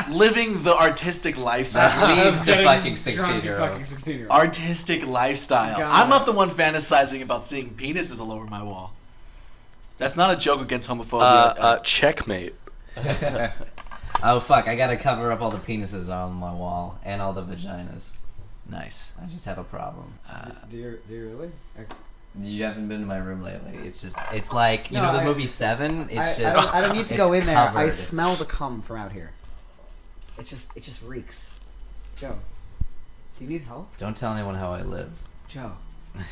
living the artistic lifestyle. That leads to Getting fucking drunk and 16-year-olds. fucking 16-year-olds. Artistic lifestyle. Got I'm it. not the one fantasizing about seeing penises all over my wall. That's not a joke against homophobia. Checkmate. Oh fuck! I gotta cover up all the penises on my wall and all the vaginas. Nice. I just have a problem. Do you really? You haven't been to my room lately. It's like you No, know the I- movie Seven. It's I just don't need to it's go in there. I covered. smell the cum from out here. It just reeks. Joe, do you need help? Don't tell anyone how I live. Joe,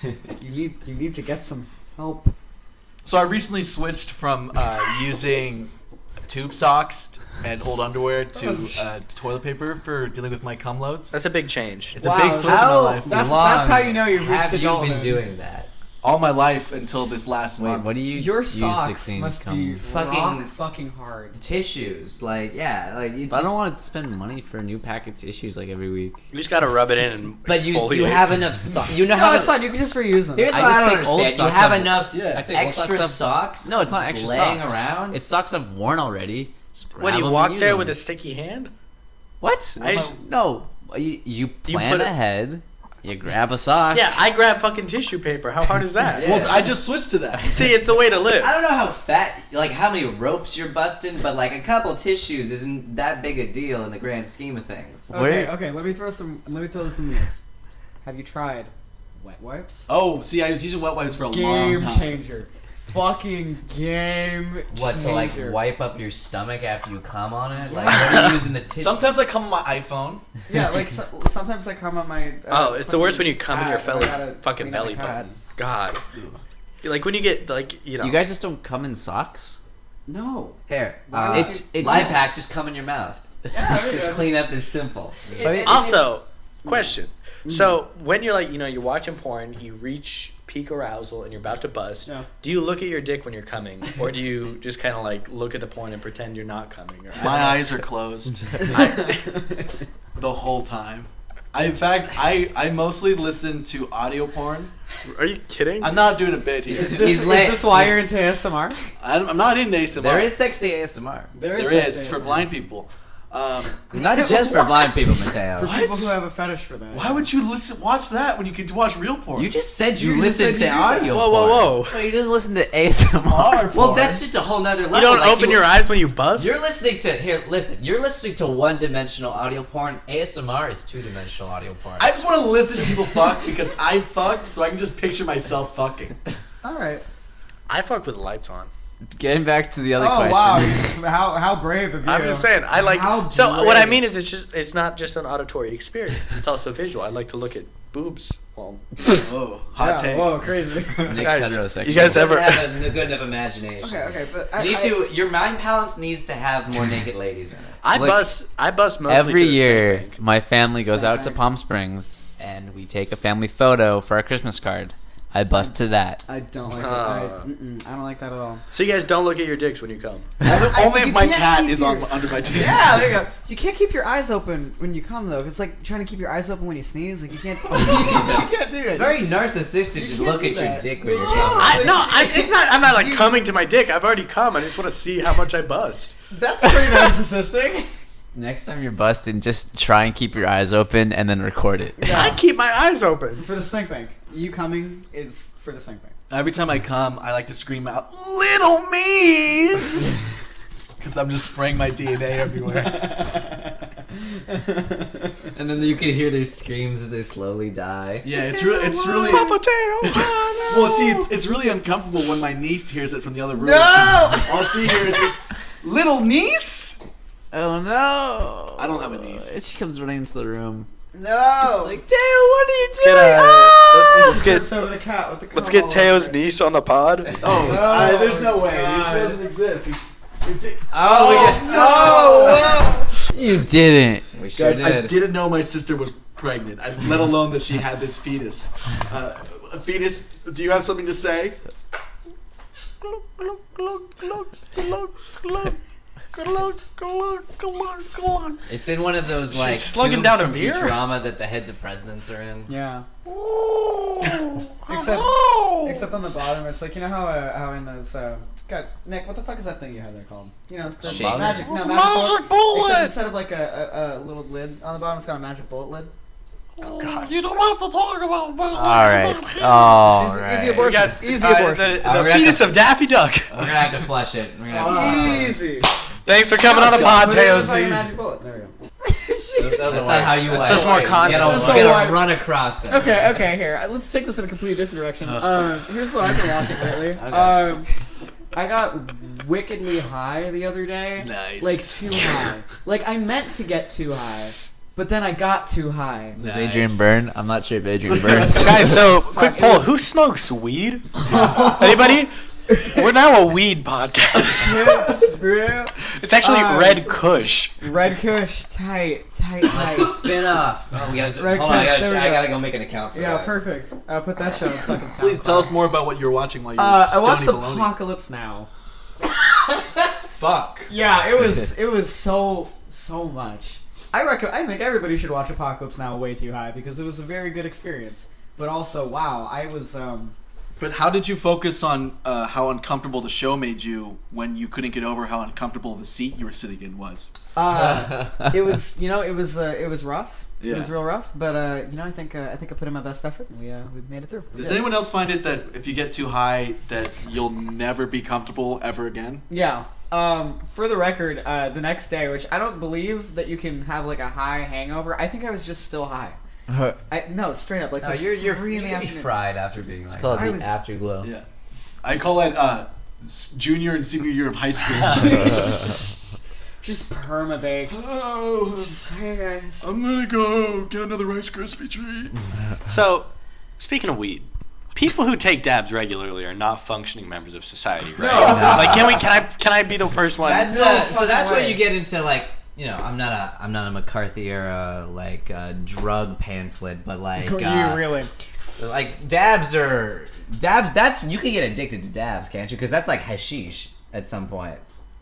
you need to get some help. So I recently switched from using tube socks and old underwear to toilet paper for dealing with my cum loads. That's a big change. It's a big switch in my How life. That's long how you know you've reached have you adulthood. been doing that? All my life until this last Wait, month. what do you Your use socks to clean must cum? be Fucking- fucking hard. Tissues, like yeah, like you But I just. don't want to spend money for a new pack of tissues like every week. You just gotta rub it in and But you exfoliate. have enough socks. You know No, how it's fine. You can just reuse them. Here's I what I just don't take old understand. You socks have off- enough I take old extra socks socks. No, it's not just extra laying socks. around. It's socks I've worn already. Just What, grab do you them walk and use there them. with a sticky hand? What? I used- No, you plan put it- ahead. You grab a sock. Yeah, I grab fucking tissue paper. How hard is that? Well, I just switched to that. See, it's the way to live. I don't know how fat, like how many ropes you're busting, but like a couple tissues isn't that big a deal in the grand scheme of things. Okay, Where- okay. Let me throw this in the mix. Have you tried wet wipes? Oh, see, I was using wet wipes for a long Game time. changer. Fucking game What to like changer. wipe up your stomach after you come on it? Like what are you using the tissue? Sometimes I come on my iPhone. Yeah, like sometimes I come on my. Oh, it's the worst when you come in your pad, belly, I gotta fucking clean my belly pad. button. God. Like when you get like you know. You guys just don't come in socks? No. Here, Why would It's you- it life just hack, just come in your mouth. Yeah, I mean, Clean up is simple. Also, question. So when you're like, you know, you're watching porn, you reach peak arousal and you're about to bust. Yeah. Do you look at your dick when you're coming, or do you just kind of like look at the porn and pretend you're not coming? Or, My eyes are closed I- the whole time. In fact, I mostly listen to audio porn. Are you kidding? I'm not doing a bit here. Is He's this, lit. is this why you're into ASMR? I'm not in ASMR. There is sexy ASMR. There is for blind people. Not just for blind people, Mateo. For What? people who have a fetish for that. Why would you watch that when you could watch real porn? You just said you You just listened said to you do that. audio. Whoa, whoa, porn. whoa. Well, you just listen to ASMR. Well, that's just a whole nother level. You don't Like, open your eyes when you bust? You're listening to listen. You're listening to one-dimensional audio porn. ASMR is two-dimensional audio porn. I just want to listen to people fuck because I fucked, so I can just picture myself fucking. All right. I fuck with the lights on. Getting back to the other Oh question. wow, how brave of you. I'm just saying, I like. How So what I brave. mean is, it's not just an auditory experience. It's also visual. I like to look at boobs. Well, Oh, hot take. Whoa, crazy. Nick's guys, heterosexual. you guys Doesn't ever? have a good enough imagination. Okay, but Your mind balance needs to have more naked ladies in it. I Like, bust mostly Every to the year, snake bank. my family goes out to Snake. Palm Springs and we take a family photo for our Christmas card. I bust to that. I don't like Uh. that. I don't like that at all. So you guys don't look at your dicks when you come. Only if You my can't cat keep is your- under my dick. Yeah, there you go. You can't keep your eyes open when you come though. It's like trying to keep your eyes open when you sneeze. Like you can't. you can't do it. Very narcissistic to can't look do at your that. dick when you're No. coming. It's not. I'm not like coming to my dick. I've already come. I just want to see how much I bust. That's pretty narcissistic. Next time you're busting, just try and keep your eyes open and then record it. Yeah. I keep my eyes open. For the spank bank. You coming is for the spank bank. Every time I come, I like to scream out, "Little me's!" Because I'm just spraying my DNA everywhere. And then you can hear their screams as they slowly die. Yeah, it's really. Papa Tail. Well, see, it's really uncomfortable when my niece hears it from the other room. No! All she hears is, "Little niece." Oh no! I don't have a niece. She comes running into the room. No! Like, Teo, what are you Get let's Trips get over the cat with the let's cum get all Teo's over it. niece on the pod. Oh, No, there's no way. God. She doesn't exist. Oh, You didn't. We sure Guys, I did. didn't know my sister was pregnant, let alone that she had this fetus. A fetus, do you have something to say? It's in one of those like slugging tubes down a from beer? Futurama that the heads of presidents are in. Yeah. Except on the bottom, it's like, you know how in those God, Nick, what the fuck is that thing you have there called? You know, the Shaver? magic It's a magic magic bullet! Except instead of like a little lid on the bottom, it's got a magic bullet lid. You don't have to talk about All right. All Easy right. abortion. Easy abortion. The we're gonna have fetus to- of Daffy Duck. We're gonna have to flush it. We're gonna have to flush it. Easy. Thanks for coming on the pod, Put it in Teo's the fucking niece. magic bullet. There we go. That's not how you It's like. just more You content. gotta, That's you so gotta wide. run across it. Okay, here. Let's take this in a completely different direction. Here's what I've been watching lately. Okay. I got wickedly high the other day. Nice. Like too high. Like I meant to get too high, but then I got too high. Was Adrian Byrne? I'm not sure if Adrian Byrne. Guys, so quick poll: who smokes weed? Anybody? We're now a weed podcast. Tips, bro. It's actually Red Kush. Red Kush, tight. Spin off. Oh, we gotta, Right, hold on, there we I go. gotta go make an account for Yeah, that. perfect. Put that show on fucking SoundCloud. Please tell us more about what you're watching while you're I watched stony baloney. Apocalypse Now. Fuck. Yeah, it was so much. I think everybody should watch Apocalypse Now way too high because it was a very good experience. But also, wow, I was But how did you focus on how uncomfortable the show made you when you couldn't get over how uncomfortable the seat you were sitting in was? it was it was rough. Yeah. It was real rough, but I think I put in my best effort and we made it through. Does anyone else find it that if you get too high that you'll never be comfortable ever again? Yeah. For the record, the next day, which I don't believe that you can have like a high hangover. I think I was just still high. No, straight up, like No, till you're 3 in the you'd be afternoon. fried after being like. It's called I the was- afterglow. Yeah. I call it junior and senior year of high school. Just perma baked. Oh, Hey guys. I'm gonna go get another Rice Krispie treat. So, speaking of weed, people who take dabs regularly are not functioning members of society, right? No. Like, can I be the first one? That's No so fucking that's where way. you get into like, you know, I'm not a McCarthy era like drug pamphlet, but like You really? like dabs. That's you can get addicted to dabs, can't you? Because that's like hashish at some point.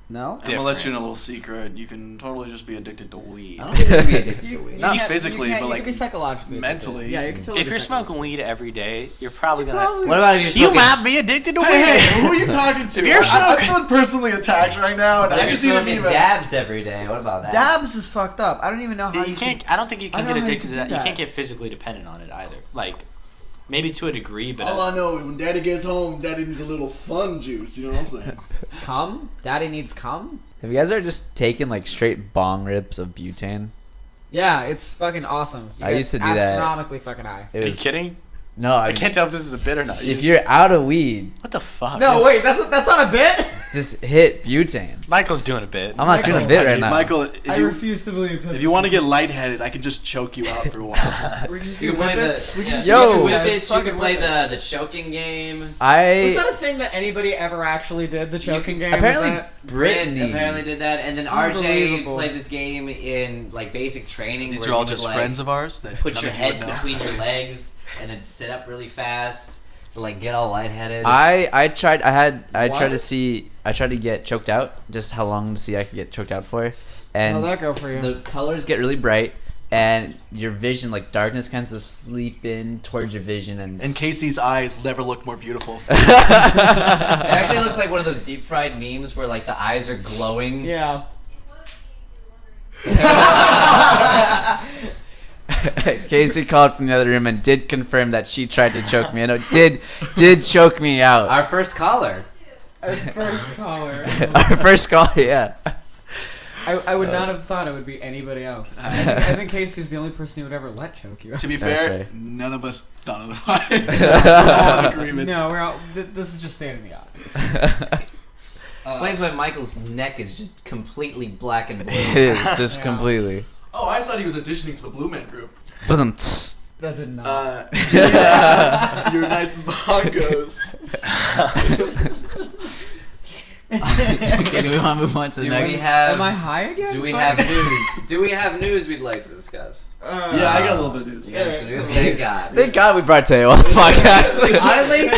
No. I'm gonna let you in a little secret. You can totally just be addicted to weed. I don't think you can be addicted to weed. Not can't- physically, you can't- but, you like, can be psychologically addicted. mentally. Yeah, you can totally. If be you're psychologically- smoking weed every day, you're probably gonna. What about if you're You smoking? might be addicted to weed. Hey, who are you talking to? If you're I'm feeling personally attacked right now, and What I if just you're need to smoking leave it. dabs every day? What about that? Dabs is fucked up. I don't even know how You can't. I don't think you I can don't get know how you addicted to can that. do You that. can't get physically dependent on it either. Like, maybe to a degree, but All I know is when Daddy gets home, Daddy needs a little fun juice. You know what I'm saying? Cum? Daddy needs cum? Have you guys ever just taken like straight bong rips of butane? Yeah, it's fucking awesome. You I get used to do that. astronomically fucking high. It are you was kidding? no. I can't tell if this is a bit or not. If you're out of weed, What the fuck? No, wait, that's not a bit. just hit butane. Michael's doing a bit. I'm not doing a bit right now. Michael, I refuse to believe that. if you want to get lightheaded, I can just choke you out for a while. we just You do can play whippets. the We just Yo. do whippets. You Fucking can play whippets. the choking game. Was I that a thing that anybody ever actually did? The choking game. Was apparently that- Brittany. apparently did that, and then RJ Unbelievable. played this game in like basic training. These where are all you would, just like, friends of ours that Put none your of you would head know. between your legs and then sit up really fast to like get all lightheaded. I tried. I tried to What? see. I tried to get choked out. Just how long to see I could get choked out for, How'd and that go for you? the colors get really bright, and your vision, like darkness, kind of sleep in towards your vision, and And Casey's eyes never looked more beautiful. It actually looks like one of those deep fried memes where like the eyes are glowing. Yeah. Casey called from the other room and did confirm that she tried to choke me. I know did choke me out. Our first caller. Our first caller. Our first call, yeah. I would not have thought it would be anybody else. I think Casey's the only person who would ever let choke you. To be That's fair, right. none of us thought otherwise. We're all in agreement. No, we're all. This is just stating the obvious. Explains why Michael's neck is just completely black and blue. It is just Yeah. completely. Oh, I thought he was auditioning for the Blue Man Group. Ba-dum-ts. That did not. Yeah, you're nice bongos. Okay, do we want to move on to the Do next? we have? Am I high again? Do we Fuck. have news? Do we have news we'd like to discuss? Yeah, I got a little bit of news. You got some news? Thank God. Thank God we brought Teo on the podcast. Honestly,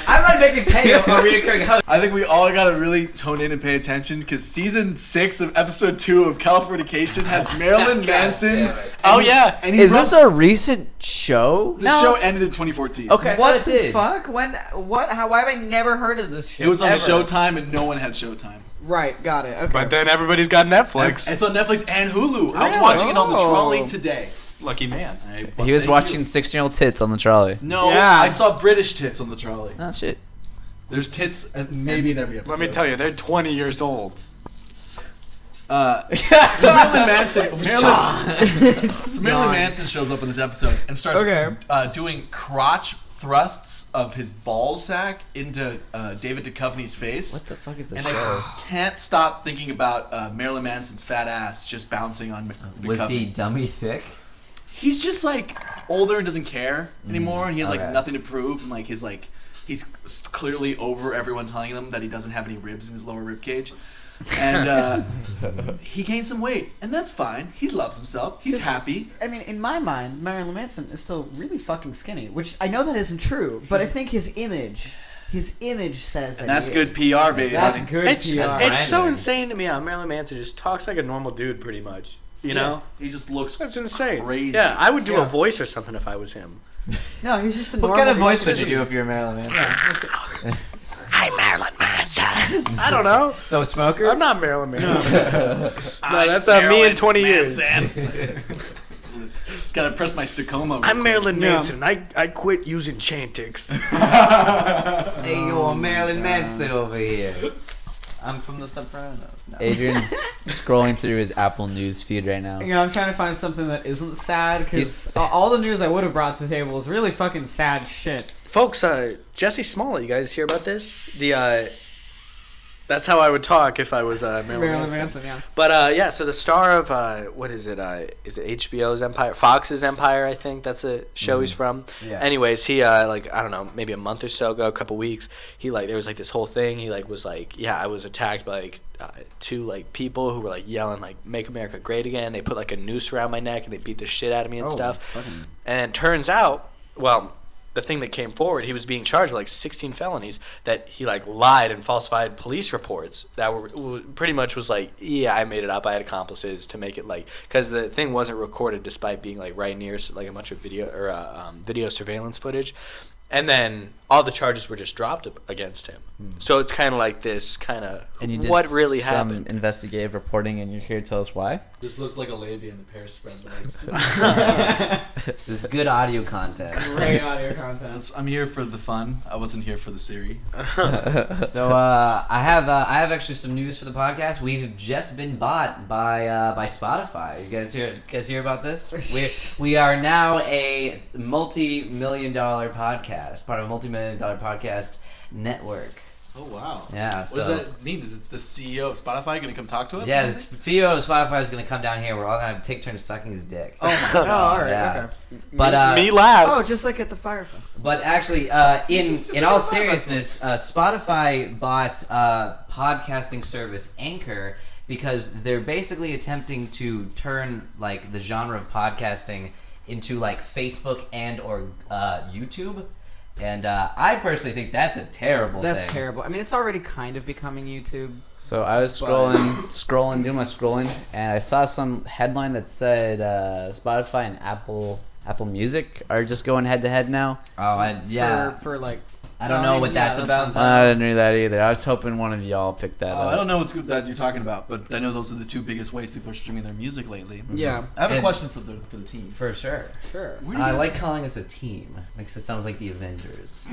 I'm not making Teo a reoccurring host. I think we all gotta really tone in and pay attention because season 6 of episode 2 of Californication has Marilyn God Manson. damn it. Oh yeah. And he Is this brought- a recent show? The show ended in 2014. Okay. What it the did. fuck? When? What? How? Why have I never heard of this shit? It was on ever? Showtime and no one had Showtime. Right. Got it. Okay. But then everybody's got Netflix. It's on Netflix and Hulu. I was Really? watching it on the Oh. trolley today. Lucky man. He was watching 16-year-old tits on the trolley. No, Yeah. I saw British tits on the trolley. Oh shit. There's tits maybe in every episode. Let me tell you, they're 20 years old. So Marilyn Manson, Marilyn Manson shows up in this episode and starts Okay. doing crotch thrusts of his ball sack into David Duchovny's face. What the fuck is this And show? I can't stop thinking about Marilyn Manson's fat ass just bouncing on Was Duchovny. he dummy thick? He's just like older and doesn't care anymore, and he has like okay. nothing to prove, and like he's clearly over everyone telling him that he doesn't have any ribs in his lower rib cage, and he gained some weight, and that's fine. He loves himself. He's happy. I mean, in my mind, Marilyn Manson is still really fucking skinny, which I know that isn't true, but I think his image says that. And that's he good is. PR, baby. That's good It's, PR. it's so branding. insane to me how Marilyn Manson just talks like a normal dude, pretty much. You know? He just looks That's insane. crazy. Yeah, I would do Yeah. a voice or something if I was him. No, he's just a What normal. kind of he's voice just would a- you do if you were Marilyn Manson? I'm Marilyn Manson. I don't know. So a smoker? I'm not Marilyn Manson. No, I'm that's me Marilyn in 20 years. Manson. Just gotta press my Stacoma. I'm Marilyn Yeah. Manson. I quit using Chantix. Hey, yo, Marilyn Manson over here. I'm from The Sopranos. No. Adrian's scrolling through his Apple News feed right now. You know, I'm trying to find something that isn't sad because He's- all the news I would have brought to the table is really fucking sad shit. Folks, Jesse Smollett, you guys hear about this? That's how I would talk if I was Marilyn Manson. Yeah. But yeah, so the star of what is it? Is it HBO's Empire? Fox's Empire, I think that's a show he's from. Yeah. Anyways, he like I don't know, maybe a month or so ago, a couple weeks, he like there was like this whole thing. He like was like, yeah, I was attacked by like two like people who were like yelling like "Make America Great Again." They put like a noose around my neck and they beat the shit out of me and stuff. And it turns out, well, the thing that came forward, he was being charged with like 16 felonies that he like lied and falsified police reports that were pretty much was like, yeah, I made it up. I had accomplices to make it like, because the thing wasn't recorded despite being like right near like a bunch of video surveillance footage. And then all the charges were just dropped against him. So it's kind of like this kind of what really happened. Investigative reporting, and you're here to tell us why? This looks like a labia and the pear spread legs. This is good audio content. Great audio content. I'm here for the fun. I wasn't here for the series. So I have actually some news for the podcast. We've just been bought by Spotify. You guys hear about this? We are now a multi-million-dollar podcast, part of a multi-million-dollar podcast network. Oh wow. Yeah. What does that mean? Is it the CEO of Spotify going to come talk to us? Yeah, the CEO of Spotify is going to come down here. We're all going to take turns sucking his dick. Oh my god. Oh, all right. Yeah. Okay. But me last. Oh, just like at the Fire Festival. But actually, in all seriousness, Spotify bought podcasting service Anchor because they're basically attempting to turn like the genre of podcasting into like Facebook and or YouTube. And I personally think that's a terrible thing. That's terrible. I mean, it's already kind of becoming YouTube. So I was doing my scrolling, and I saw some headline that said Spotify and Apple Music are just going head to head now. Oh, yeah. For like. I don't know what that's about. I didn't know that either. I was hoping one of y'all picked that up. I don't know what's good that you're talking about, but I know those are the two biggest ways people are streaming their music lately. Yeah. I have a And- question for the team. For sure. Sure. Where do you I guys- like calling us a team. Makes it sound like the Avengers.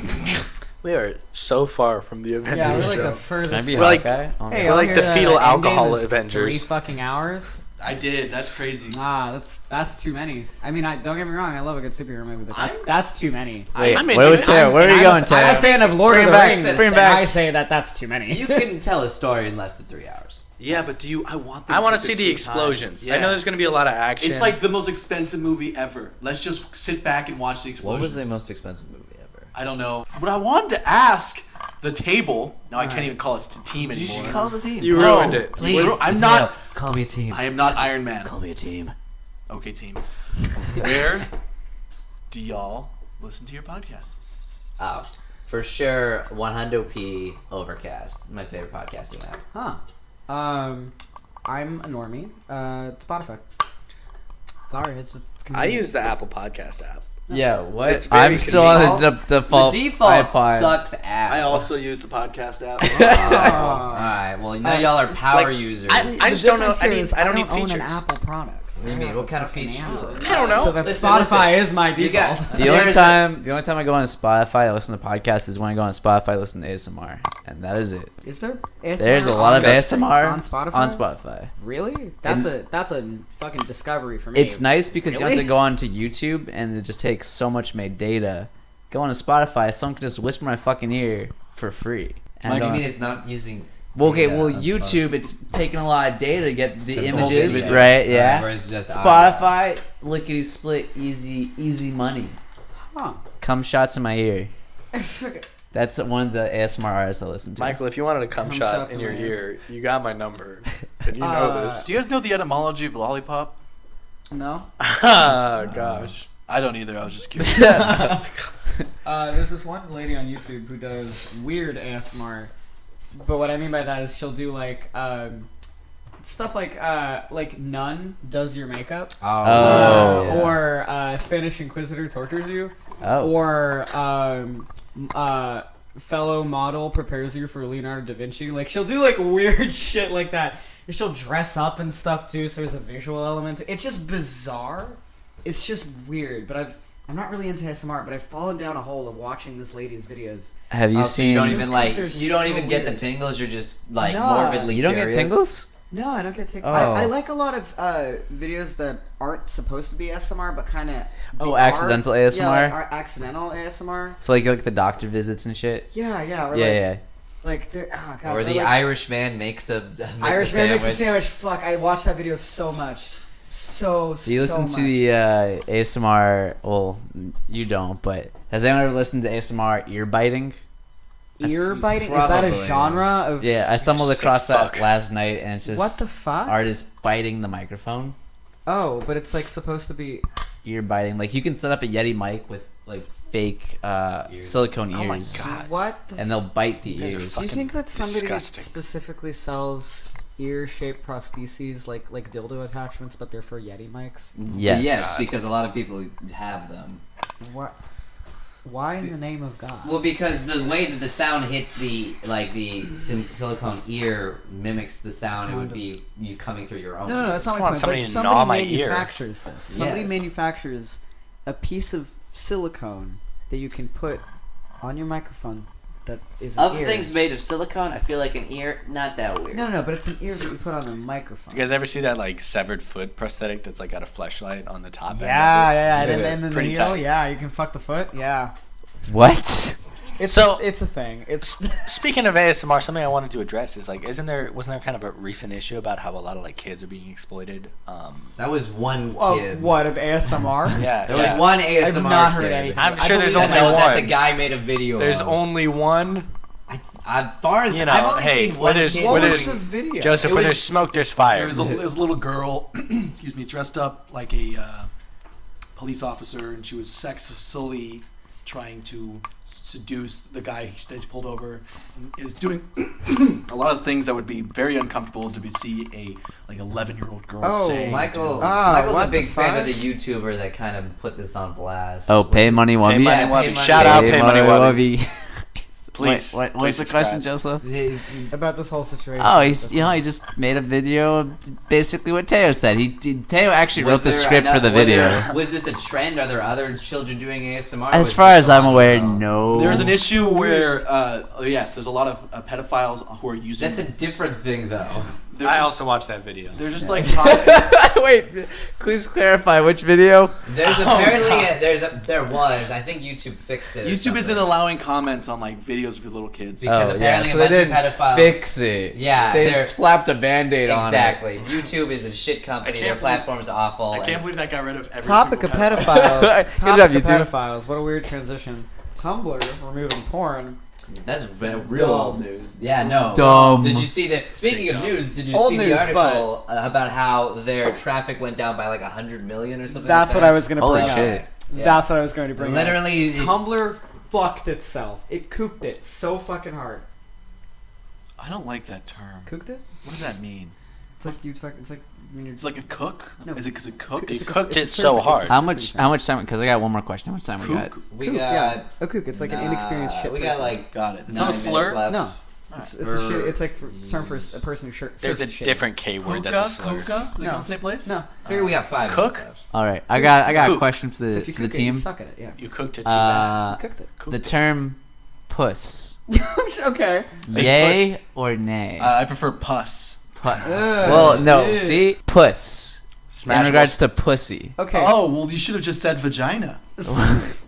We are so far from the Avengers Yeah, we're like show. the furthest. Can I be We're like- Hawkeye? Oh, Hey, no. We're like I'll the hear fetal that alcohol Endgame is Avengers. 3 fucking hours. I did. That's crazy. That's too many. I mean, don't get me wrong. I love a good superhero movie, but that's too many. Wait, I'm into where was it. Teo? Where are you going, I'm a Teo? fan of Lord Bring of it the back, Rings. bring it and back. I say that's too many. You can tell a story in less than 3 hours. Yeah, but I want them I want to take see their the sweet time. explosions. Yeah. I know there's going to be a lot of action. It's like the most expensive movie ever. Let's just sit back and watch the explosions. What was the most expensive movie ever? I don't know. But I wanted to ask the table. Now I can't even call us a team You anymore. should call us a team. You No, ruined it. Please. I'm not. Call me a team. I am not Iron Man. Call me a team. Okay, team. Where do y'all listen to your podcasts? Oh, for sure, 100p Overcast. My favorite podcasting app. Huh. I'm a normie. Spotify. Sorry, it's just I convenient. use the Apple Podcast app. Yeah, what? It's very I'm still on convenient. the default. The default iPod. sucks ass. I also use the podcast app. Alright, well, now y'all are power like, users. I The just don't know. difference I here mean, is I don't need own features. an Apple product. What do you mean? What kind of Fucking features? Apple. I don't know. So that Listen, Spotify is my You got- default. The only There's time I go on Spotify, I listen to podcasts is when I go on Spotify, I listen to ASMR, and that is it. Is there ASMR There's a lot of Disgusting. ASMR on Spotify? On Spotify. Really? That's a fucking discovery for me. It's nice because you don't have Really? to go onto YouTube, and it just takes so much made data. Go on to Spotify, someone can just whisper in my fucking ear for free. And I Like, you don't- mean it's not using. Well, okay, data well, on YouTube, it's taking a lot of data to get the The images, video. right? Yeah. Whereas just Spotify, lickety split, easy money. Huh. Cum shots in my ear. That's one of the ASMR artists I listen to. Michael, if you wanted a cum Cum shot shots in in your my ear, you got my number, and you know Uh, Do you guys know the etymology of lollipop? No. this. Ah, gosh. I don't either. I was just curious. There's this one lady on YouTube who does weird ASMR, but what I mean by that is she'll do like stuff like nun does your makeup, Oh, yeah. or Spanish Inquisitor tortures you, Oh. or fellow model prepares you for Leonardo da Vinci. Like she'll do like weird shit like that. And she'll dress up and stuff too, so there's a visual element. It's just bizarre. It's just weird. But I'm not really into ASMR, but I've fallen down a hole of watching this lady's videos. Have you Oh, so seen? you don't Just even 'cause like. they're You don't so even get the weird. tingles. You're just like No. morbidly. You don't curious. get tingles? No, I don't get TikTok. Oh. I like a lot of videos that aren't supposed to be ASMR, but kind of. Oh, accidental ASMR? Yeah, like accidental ASMR. So like the doctor visits and shit. Yeah, yeah. Or Yeah, like, yeah. Like they're oh god. Or the like, Irish man makes a Irish man makes a sandwich. sandwich. Fuck, I watched that video so much. So Do you listen much. to the ASMR? Well, you don't, but has anyone ever listened to ASMR ear biting? ear biting? Is that a Probably. genre of? Yeah, I stumbled sick across that fuck. last night, and it's just What the fuck? artists biting the microphone. Oh, but it's like supposed to be. Ear biting. Like you can set up a Yeti mic with like fake silicone Oh my ears, God. What? and they'll bite the guys are ears. Do you fucking think that somebody disgusting. specifically sells ear-shaped prostheses like dildo attachments, but they're for Yeti mics? Yes. Yes, because a lot of people have them. What? Why in the name of God? Well, because the way that the sound hits the silicone ear mimics the sound. It would be you coming through your own. No, that's not Come my on, point. somebody But to gnaw my somebody ear. manufactures this. Somebody Yes. manufactures a piece of silicone that you can put on your microphone that is an Of ear. things made of silicone, I feel like an ear, not that weird. No, but it's an ear that you put on a microphone. You guys ever see that like severed foot prosthetic that's like got a fleshlight on the top end? Yeah, of it? yeah, Yeah. and then the Pretty heel, tight. yeah, you can fuck the foot, yeah. What? It's So- it's a thing. It's Speaking of ASMR, something I wanted to address is like, wasn't there kind of a recent issue about how a lot of like kids are being exploited? That was one of kid. what of ASMR? Yeah, There yeah. was one ASMR I've not heard kid. anything. I'm I sure there's believe only that. that one. the guy made a video. There's of. only one. As far as You know, I've only hey, seen where one there's- kid What where doing- was there's- the video? Joseph, It where was- there's smoke, there's fire. There was a little girl, excuse me, dressed up like a police officer, and she was sexually trying to seduce the guy that she pulled over. And is doing a lot of things that would be very uncomfortable to see a like 11-year-old girl Oh, say. Michael, Ah, Michael's what a big the fan of fuck? the YouTuber that kind of put this on blast. Oh, Pay Money Pay Wubby. Money Yeah, Wubby. Pay Money Shout out Wubby. Pay Money Wubby. Wubby. Please. What's please the question, subscribe. Joseph? About this whole situation. Oh, he just made a video of basically what Teo said. Teo actually Was wrote the there script for the another- video. Was this a trend? Are there other children doing ASMR? As Was far this as I'm on aware, its own? no. There's an issue where yes, there's a lot of pedophiles who are using. That's a different thing, though. they're I just- also watched that video. They're just like talking. Wait, please clarify which video. There's Oh, apparently God. there was. I think YouTube fixed it. or YouTube isn't something. allowing comments on like videos of little kids. Because Oh, yeah, apparently so a they bunch of didn't pedophiles fix it. Yeah, they they're- slapped a band-aid on it. Exactly. YouTube is a shit company. I Their can't believe- platform's awful. I and- can't believe that got rid of every Topic of single pedophiles. Good Topic job, of YouTube. pedophiles. What a weird transition. Tumblr removing porn. That's real old news. Yeah, no. Dumb. Did you see the? Speaking of news, did you Old see news, the article about how their traffic went down by like 100 million or something? That's like what that? I was gonna Holy bring shit. up. Yeah. That's what I was going to bring up. Literally, it- Tumblr fucked itself. It cooked it so fucking hard. I don't like that term. Cooked it? What does that mean? It's like you fucking. It's like when you're. It's like a cook? No. Is it because it cooked? He It's a- cooked it's a it so serpent. hard. It's a How much? serpent. How much time? Because I got one more question. How much time we got? Kook? we Kook, got. yeah. A kook. It's like an inexperienced shit We got person. like. Got it. It's 9 not a slur? minutes left. No. It's a shit. It's like for, term for a person who There's a searches shit. different K word that's a slur. Coca? They No. come same place? No. Figure we got 5 Cook? minutes left. All right, I got a Cook. question for So the if you for the cook it, you team. suck at it. Yeah. You cooked it too bad. You cooked it. The term puss. Okay. Big Yay or nay? I prefer pus. Well, no. ew. See, puss. Smash in regards to pussy. Okay. Oh, well, you should have just said vagina.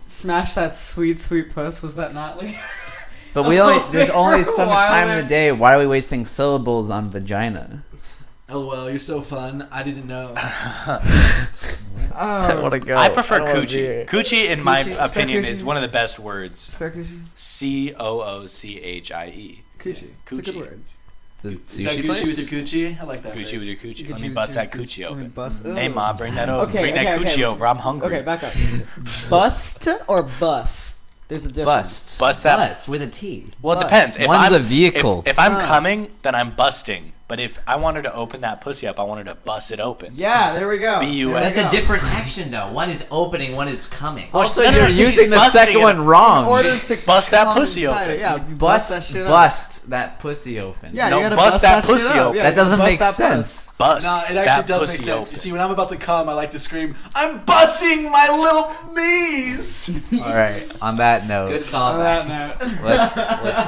Smash that sweet, sweet puss. Was that not like? But we only there's only so much Why time would in I- the day. Why are we wasting syllables on vagina? LOL, you're so fun. I didn't know. Oh. What a go. I prefer don't wanna be coochie. here. Coochie, in my Coochie, opinion, coochie. is one of the best words. Spare coochie. Coochie. Coochie. It's a good Coochie. word. The Is that sushi Gucci place? with your coochie? I like that. Coochie phrase. with your coochie. Let Coochie me with bust your that coochie. coochie Let me open. bust- Hey, Ugh. Ma, bring that over. Okay, Bring that okay, coochie okay. over. I'm hungry. Okay, back up. Bust or bus? There's a difference. Bust. Bust that. Bus with a T. Well, it Bust. depends. If One's I'm, a vehicle. If I'm Ah. coming, then I'm busting. But if I wanted to open that pussy up, I wanted to bust it open. Yeah, there we go. B-U-S. There we That's a go. different action, though. One is opening, one is coming. Also, no, no, you're no, she's using the busting second it. one wrong. In order to Bust that come pussy inside open. it, Yeah, you bust that shit up. bust that pussy open. Yeah, No, you gotta bust that shit pussy up. open. Yeah, That doesn't bust make that sense. Bust No, it that actually does make pussy sense. open. You see, when I'm about to come, I like to scream, "I'm busting my little knees!" All right. On that note, Good On that callback. note. let's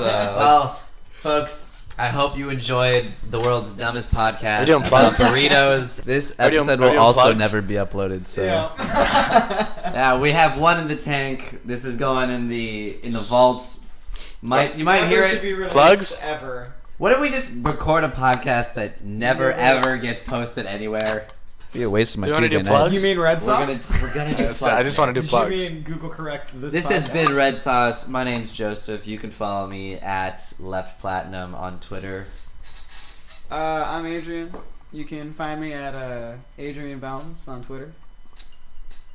Well, folks, I hope you enjoyed the world's dumbest podcast We're doing about plugs. burritos. this Are you- episode are you will on also plugs? never be uploaded. So Yeah, we have one in the tank. This is going in the vault. You might hear Never to it. be released Plugs? ever. What if we just record a podcast that never ever gets posted anywhere? be a waste of my You wanna Tuesday do night. plugs? You mean red We're sauce? gonna do I plugs. just want to do Did plugs. you mean Google correct this? This has podcast? been Red Sauce. My name's Joseph. You can follow me at Left Platinum on Twitter. I'm Adrian. You can find me at Adrian Bounds on Twitter.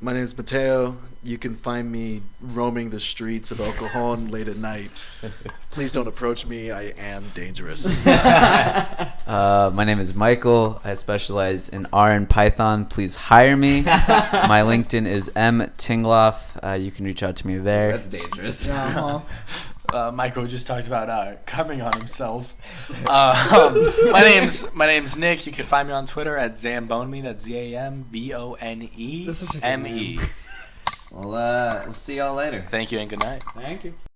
My name is Mateo. You can find me roaming the streets of El Cajon late at night. Please don't approach me. I am dangerous. My name is Michael. I specialize in R and Python. Please hire me. My LinkedIn is M Tingloff. You can reach out to me there. That's dangerous. Michael just talked about coming on himself. My name's Nick. You can find me on Twitter at Zamboneme. That's ZAMBONEME. That's such a good name. Well, we'll see y'all later. Thank you and good night. Thank you.